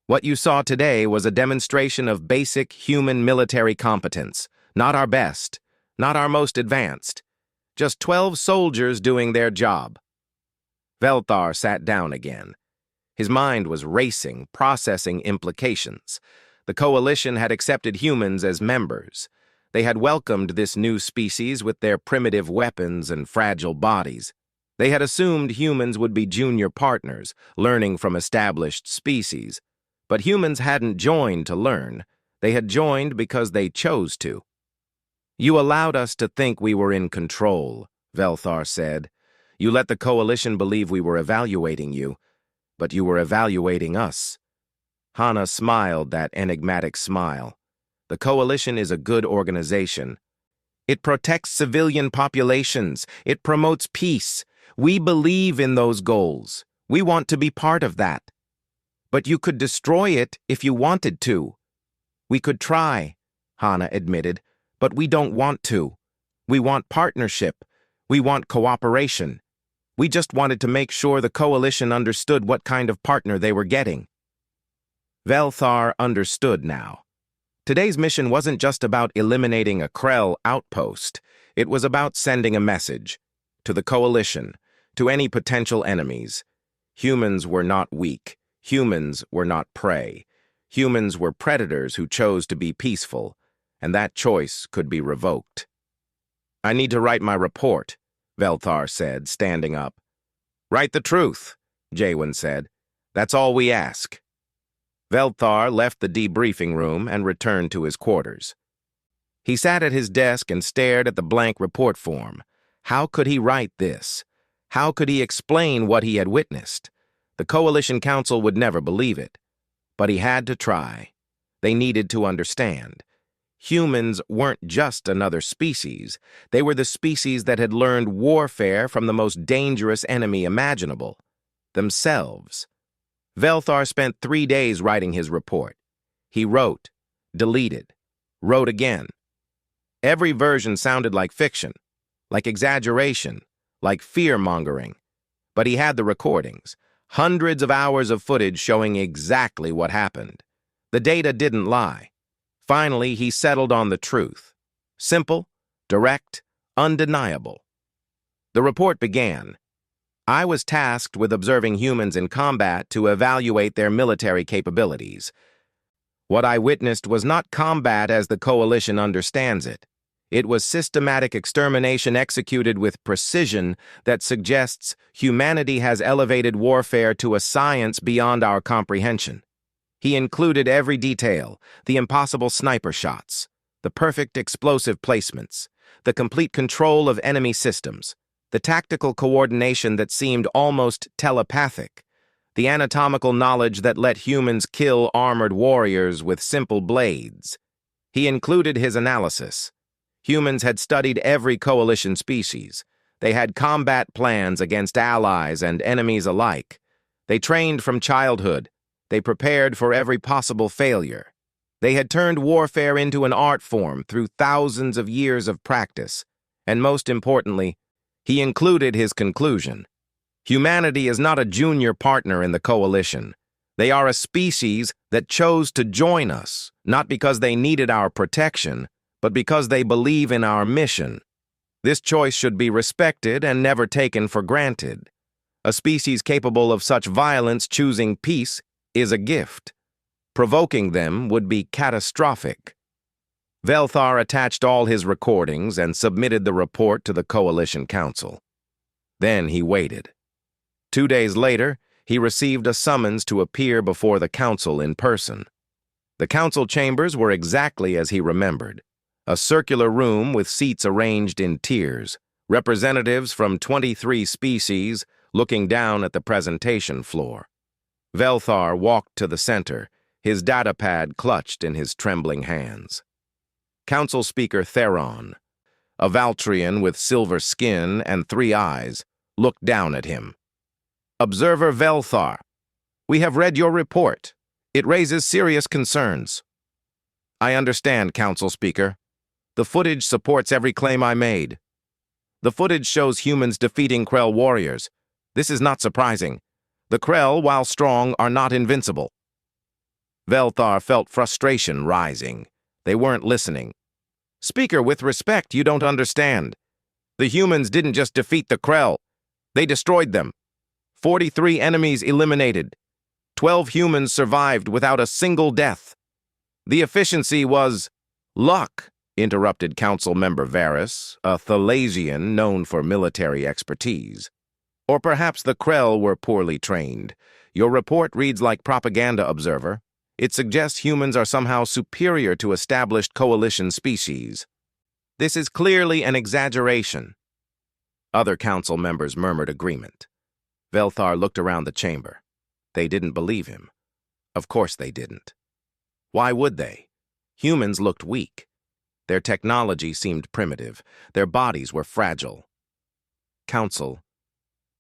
What you saw today was a demonstration of basic human military competence, not our best, not our most advanced. Just 12 soldiers doing their job. Velthar sat down again. His mind was racing, processing implications. The Coalition had accepted humans as members. They had welcomed this new species with their primitive weapons and fragile bodies. They had assumed humans would be junior partners, learning from established species. But humans hadn't joined to learn. They had joined because they chose to. You allowed us to think we were in control, Velthar said. You let the Coalition believe we were evaluating you, but you were evaluating us. Hana smiled that enigmatic smile. The Coalition is a good organization. It protects civilian populations. It promotes peace. We believe in those goals. We want to be part of that. But you could destroy it if you wanted to. We could try, Hana admitted, but we don't want to. We want partnership. We want cooperation. We just wanted to make sure the Coalition understood what kind of partner they were getting. Velthar understood now. Today's mission wasn't just about eliminating a Krell outpost. It was about sending a message to the Coalition, to any potential enemies. Humans were not weak. Humans were not prey. Humans were predators who chose to be peaceful, and that choice could be revoked. I need to write my report, Velthar said, standing up. Write the truth, Jaywin said. That's all we ask. Velthar left the debriefing room and returned to his quarters. He sat at his desk and stared at the blank report form. How could he write this? How could he explain what he had witnessed? The Coalition Council would never believe it. But he had to try. They needed to understand. Humans weren't just another species. They were the species that had learned warfare from the most dangerous enemy imaginable, themselves. Velthar spent 3 days writing his report. He wrote, deleted, wrote again. Every version sounded like fiction, like exaggeration, like fear-mongering. But he had the recordings, hundreds of hours of footage showing exactly what happened. The data didn't lie. Finally, he settled on the truth. Simple, direct, undeniable. The report began. I was tasked with observing humans in combat to evaluate their military capabilities. What I witnessed was not combat as the Coalition understands it. It was systematic extermination executed with precision that suggests humanity has elevated warfare to a science beyond our comprehension. He included every detail, the impossible sniper shots, the perfect explosive placements, the complete control of enemy systems, the tactical coordination that seemed almost telepathic, the anatomical knowledge that let humans kill armored warriors with simple blades. He included his analysis. Humans had studied every Coalition species. They had combat plans against allies and enemies alike. They trained from childhood. They prepared for every possible failure. They had turned warfare into an art form through thousands of years of practice. And most importantly, he included his conclusion. Humanity is not a junior partner in the Coalition. They are a species that chose to join us, not because they needed our protection, but because they believe in our mission. This choice should be respected and never taken for granted. A species capable of such violence choosing peace is a gift. Provoking them would be catastrophic. Velthar attached all his recordings and submitted the report to the Coalition Council. Then he waited. 2 days later, he received a summons to appear before the Council in person. The Council chambers were exactly as he remembered. A circular room with seats arranged in tiers, representatives from 23 species, looking down at the presentation floor. Velthar walked to the center, his datapad clutched in his trembling hands. Council Speaker Theron, a Valtrian with silver skin and 3 eyes, looked down at him. "Observer Velthar, we have read your report. It raises serious concerns." "I understand, Council Speaker. The footage supports every claim I made. The footage shows humans defeating Krell warriors. This is not surprising. The Krell, while strong, are not invincible." Velthar felt frustration rising. They weren't listening. "Speaker, with respect, you don't understand. The humans didn't just defeat the Krell. They destroyed them. 43 enemies eliminated. 12 humans survived without a single death. The efficiency was luck," interrupted Council Member Varys, a Thalasian known for military expertise. "Or perhaps the Krell were poorly trained. Your report reads like propaganda, Observer. It suggests humans are somehow superior to established coalition species. This is clearly an exaggeration." Other council members murmured agreement. Velthar looked around the chamber. They didn't believe him. Of course they didn't. Why would they? Humans looked weak. Their technology seemed primitive. Their bodies were fragile. "Council,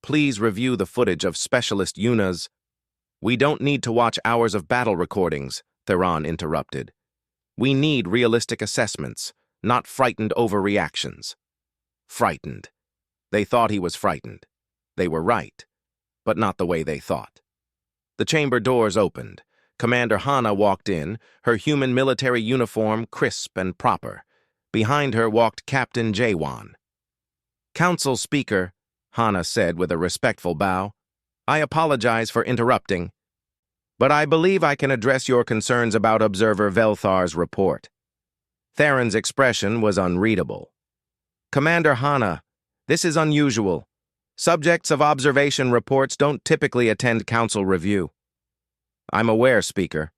please review the footage of Specialist Yuna's—" "We don't need to watch hours of battle recordings," Theron interrupted. "We need realistic assessments, not frightened overreactions." Frightened. They thought he was frightened. They were right, but not the way they thought. The chamber doors opened. Commander Hana walked in, her human military uniform crisp and proper. Behind her walked Captain Jawan. "Council Speaker," Hana said with a respectful bow, "I apologize for interrupting, but I believe I can address your concerns about Observer Velthar's report." Theron's expression was unreadable. "Commander Hana, this is unusual. Subjects of observation reports don't typically attend council review." "I'm aware, Speaker,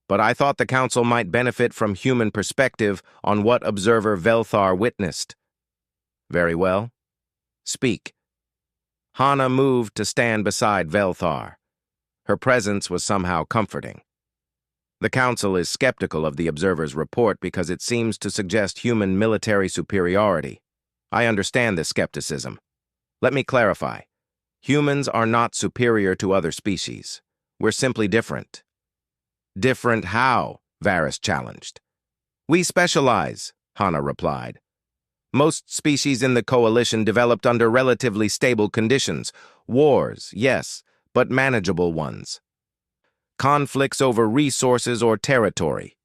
but I thought the council might benefit from human perspective on what Observer Velthar witnessed." "Very well. Speak." Hana moved to stand beside Velthar. Her presence was somehow comforting. "The council is skeptical of the Observer's report because it seems to suggest human military superiority. I understand this skepticism. Let me clarify. Humans are not superior to other species. We're simply different." "Different how?" Varys challenged. "We specialize," Hana replied. "Most species in the coalition developed under relatively stable conditions. Wars, yes, but manageable ones. Conflicts over resources or territory.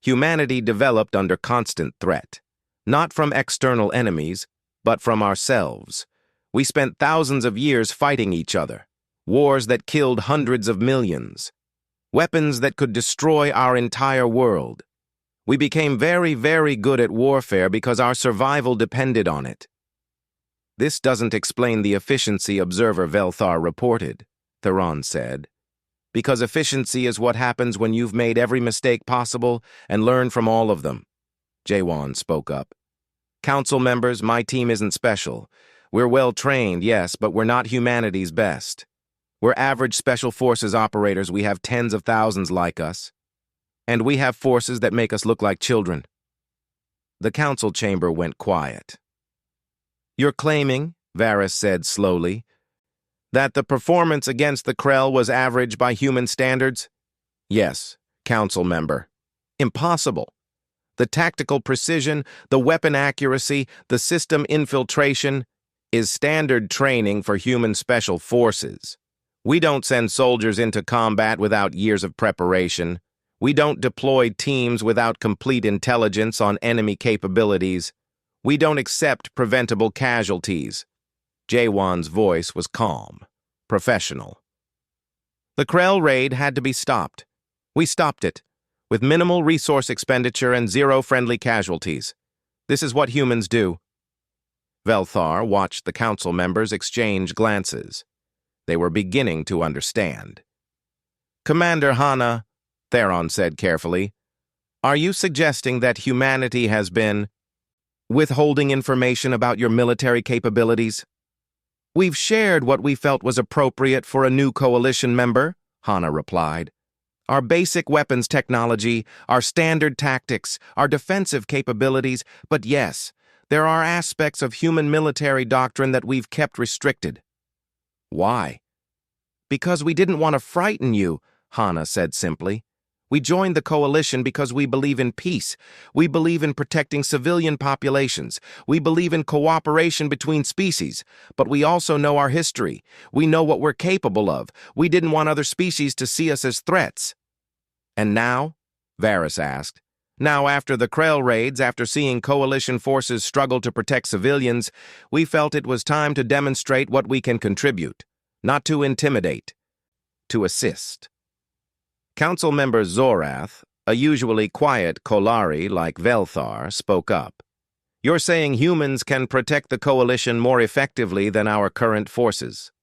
Humanity developed under constant threat. Not from external enemies, but from ourselves. We spent thousands of years fighting each other. Wars that killed hundreds of millions. Weapons that could destroy our entire world. We became very, very good at warfare because our survival depended on it." "This doesn't explain the efficiency Observer Velthar reported," Theron said. "Because efficiency is what happens when you've made every mistake possible and learned from all of them." Jawan spoke up. "Council members, my team isn't special. We're well-trained, yes, but we're not humanity's best. We're average special forces operators. We have tens of thousands like us. And we have forces that make us look like children." The council chamber went quiet. "You're claiming," Varys said slowly, "that the performance against the Krell was average by human standards?" "Yes, council member." "Impossible. The tactical precision, the weapon accuracy, the system infiltration is standard training for human special forces. We don't send soldiers into combat without years of preparation. We don't deploy teams without complete intelligence on enemy capabilities. We don't accept preventable casualties." Jawan's voice was calm, professional. "The Krell raid had to be stopped. We stopped it, with minimal resource expenditure and zero friendly casualties. This is what humans do." Velthar watched the council members exchange glances. They were beginning to understand. "Commander Hana," Theron said carefully, "are you suggesting that humanity has been withholding information about your military capabilities?" We've shared what we felt was appropriate for a new coalition member, Hana replied. Our basic weapons technology, our standard tactics, our defensive capabilities, but yes, there are aspects of human military doctrine that we've kept restricted. Why? Because we didn't want to frighten you, Hana said simply. We joined the coalition because we believe in peace. We believe in protecting civilian populations. We believe in cooperation between species. But we also know our history. We know what we're capable of. We didn't want other species to see us as threats. And now? Varys asked. Now, after the Krell raids, after seeing coalition forces struggle to protect civilians, we felt it was time to demonstrate what we can contribute. Not to intimidate. To assist. Council member Zorath, a usually quiet Kolari like Velthar, spoke up. You're saying humans can protect the coalition more effectively than our current forces?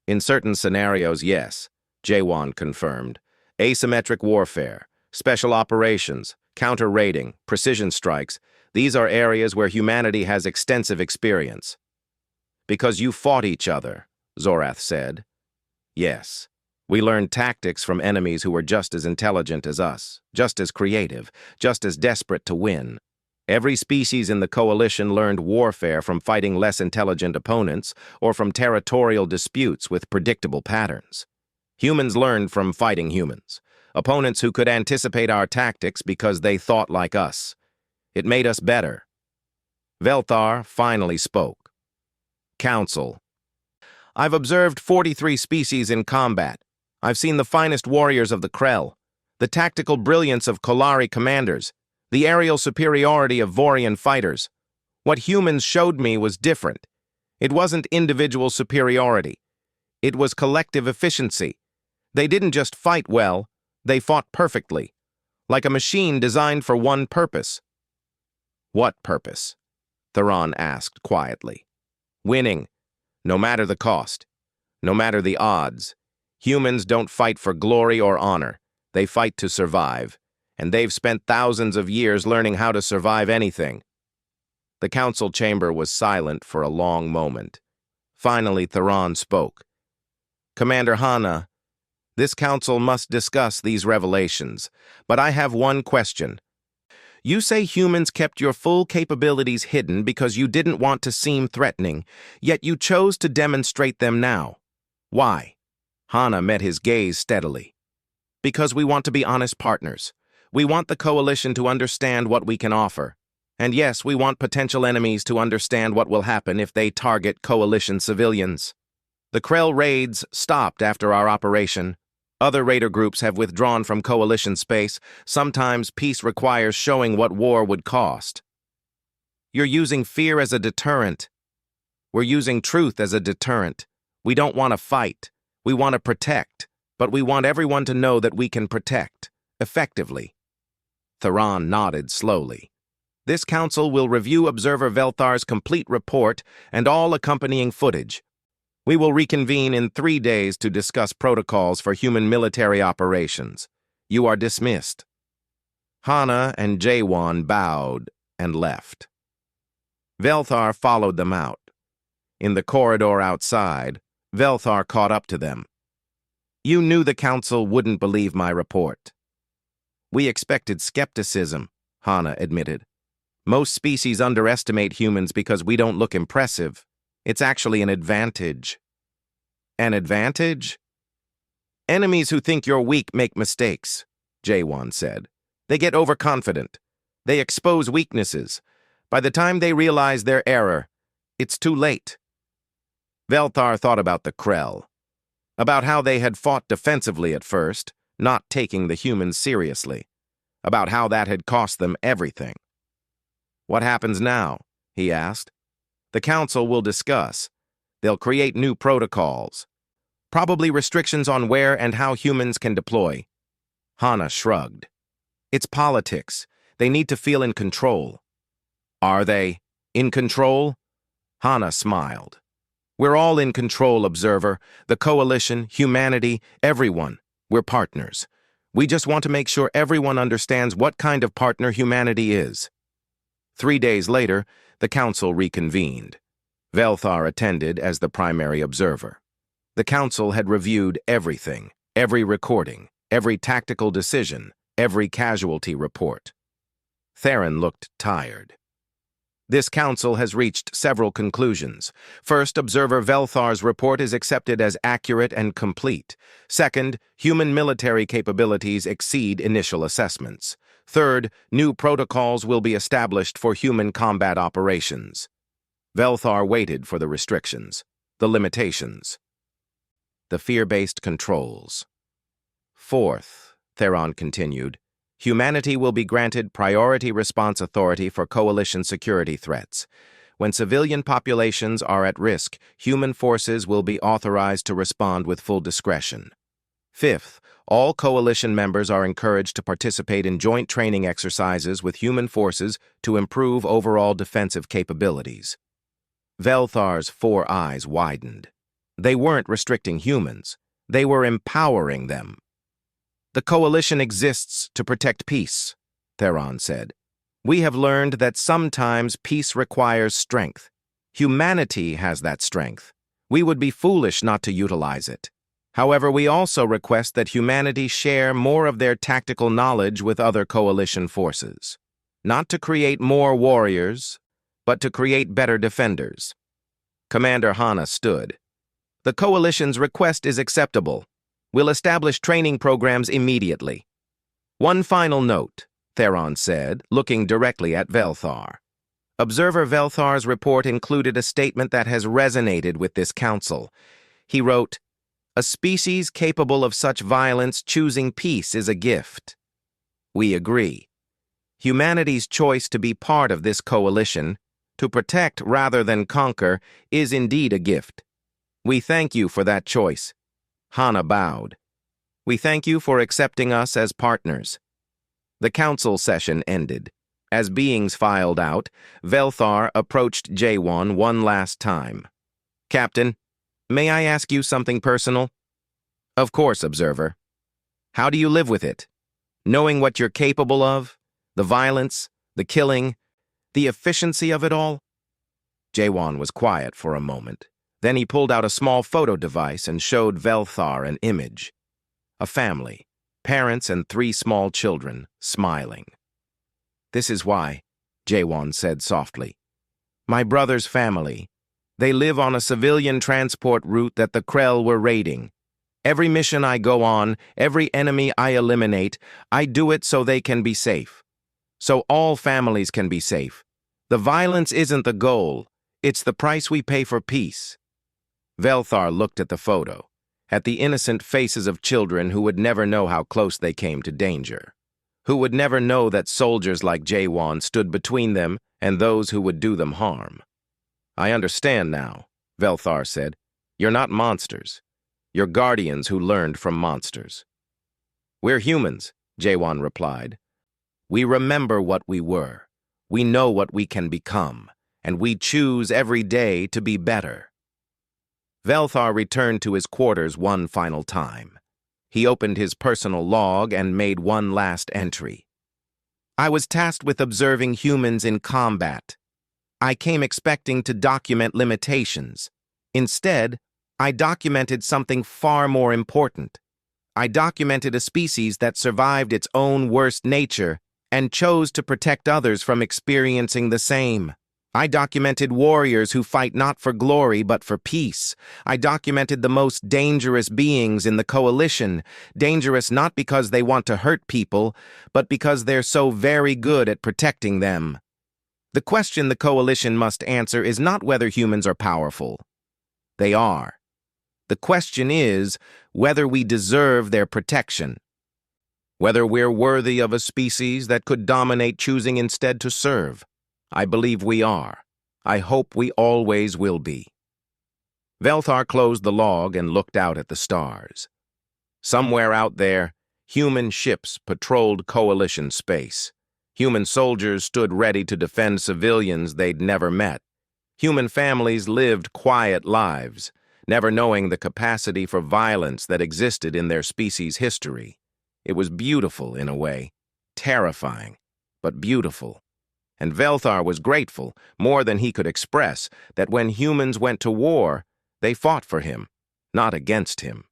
In certain scenarios, yes, Jaewon confirmed. Asymmetric warfare, special operations, counter-raiding, precision strikes, these are areas where humanity has extensive experience. Because you fought each other, Zorath said. Yes. We learned tactics from enemies who were just as intelligent as us, just as creative, just as desperate to win. Every species in the coalition learned warfare from fighting less intelligent opponents or from territorial disputes with predictable patterns. Humans learned from fighting humans, opponents who could anticipate our tactics because they thought like us. It made us better. Velthar finally spoke. Council. I've observed 43 species in combat. I've seen the finest warriors of the Krell, the tactical brilliance of Kolari commanders, the aerial superiority of Vorian fighters. What humans showed me was different. It wasn't individual superiority. It was collective efficiency. They didn't just fight well, they fought perfectly, like a machine designed for one purpose. What purpose? Theron asked quietly. Winning, no matter the cost, no matter the odds. Humans don't fight for glory or honor. They fight to survive, and they've spent thousands of years learning how to survive anything. The council chamber was silent for a long moment. Finally, Theron spoke. Commander Hana, this council must discuss these revelations, but I have one question. You say humans kept your full capabilities hidden because you didn't want to seem threatening, yet you chose to demonstrate them now. Why? Hana met his gaze steadily. Because we want to be honest partners. We want the coalition to understand what we can offer. And yes, we want potential enemies to understand what will happen if they target coalition civilians. The Krell raids stopped after our operation. Other raider groups have withdrawn from coalition space. Sometimes peace requires showing what war would cost. You're using fear as a deterrent. We're using truth as a deterrent. We don't want to fight. We want to protect, but we want everyone to know that we can protect, effectively. Theron nodded slowly. This council will review Observer Velthar's complete report and all accompanying footage. We will reconvene in 3 days to discuss protocols for human military operations. You are dismissed. Hana and Jaewon bowed and left. Velthar followed them out. In the corridor outside, Velthar caught up to them. You knew the council wouldn't believe my report. We expected skepticism, Hana admitted. Most species underestimate humans because we don't look impressive. It's actually an advantage. An advantage? Enemies who think you're weak make mistakes, Jaewon said. They get overconfident. They expose weaknesses. By the time they realize their error, it's too late. Velthar thought about the Krell, about how they had fought defensively at first, not taking the humans seriously, about how that had cost them everything. What happens now? He asked. The council will discuss. They'll create new protocols, probably restrictions on where and how humans can deploy. Hana shrugged. It's politics. They need to feel in control. Are they in control? Hana smiled. We're all in control, Observer. The coalition, humanity, everyone. We're partners. We just want to make sure everyone understands what kind of partner humanity is. 3 days later, the council reconvened. Velthar attended as the primary observer. The council had reviewed everything, every recording, every tactical decision, every casualty report. Theron looked tired. This council has reached several conclusions. First, Observer Velthar's report is accepted as accurate and complete. Second, human military capabilities exceed initial assessments. Third, new protocols will be established for human combat operations. Velthar waited for the restrictions, the limitations, the fear-based controls. Fourth, Theron continued, humanity will be granted priority response authority for coalition security threats. When civilian populations are at risk, human forces will be authorized to respond with full discretion. Fifth, all coalition members are encouraged to participate in joint training exercises with human forces to improve overall defensive capabilities. Velthar's 4 eyes widened. They weren't restricting humans. They were empowering them. The coalition exists to protect peace, Theron said. We have learned that sometimes peace requires strength. Humanity has that strength. We would be foolish not to utilize it. However, we also request that humanity share more of their tactical knowledge with other coalition forces. Not to create more warriors, but to create better defenders. Commander Hanna stood. The coalition's request is acceptable. We'll establish training programs immediately. One final note, Theron said, looking directly at Velthar. Observer Velthar's report included a statement that has resonated with this council. He wrote, "A species capable of such violence choosing peace is a gift." We agree. Humanity's choice to be part of this coalition, to protect rather than conquer, is indeed a gift. We thank you for that choice. Hanna bowed. We thank you for accepting us as partners. The council session ended. As beings filed out, Velthar approached J1 one last time. Captain, may I ask you something personal? Of course, Observer. How do you live with it? Knowing what you're capable of? The violence, the killing, the efficiency of it all? J1 was quiet for a moment. Then he pulled out a small photo device and showed Velthar an image. A family, parents and 3 small children, smiling. This is why, J1 said softly. My brother's family. They live on a civilian transport route that the Krell were raiding. Every mission I go on, every enemy I eliminate, I do it so they can be safe. So all families can be safe. The violence isn't the goal. It's the price we pay for peace. Velthar looked at the photo, at the innocent faces of children who would never know how close they came to danger, who would never know that soldiers like J1 stood between them and those who would do them harm. I understand now, Velthar said. You're not monsters. You're guardians who learned from monsters. We're humans, J1 replied. We remember what we were. We know what we can become, and we choose every day to be better. Velthar returned to his quarters one final time. He opened his personal log and made one last entry. I was tasked with observing humans in combat. I came expecting to document limitations. Instead, I documented something far more important. I documented a species that survived its own worst nature and chose to protect others from experiencing the same. I documented warriors who fight not for glory but for peace. I documented the most dangerous beings in the coalition, dangerous not because they want to hurt people, but because they're so very good at protecting them. The question the coalition must answer is not whether humans are powerful. They are. The question is whether we deserve their protection. Whether we're worthy of a species that could dominate choosing instead to serve. I believe we are. I hope we always will be. Velthar closed the log and looked out at the stars. Somewhere out there, human ships patrolled coalition space. Human soldiers stood ready to defend civilians they'd never met. Human families lived quiet lives, never knowing the capacity for violence that existed in their species' history. It was beautiful in a way, terrifying, but beautiful. And Velthar was grateful, more than he could express, that when humans went to war, they fought for him, not against him.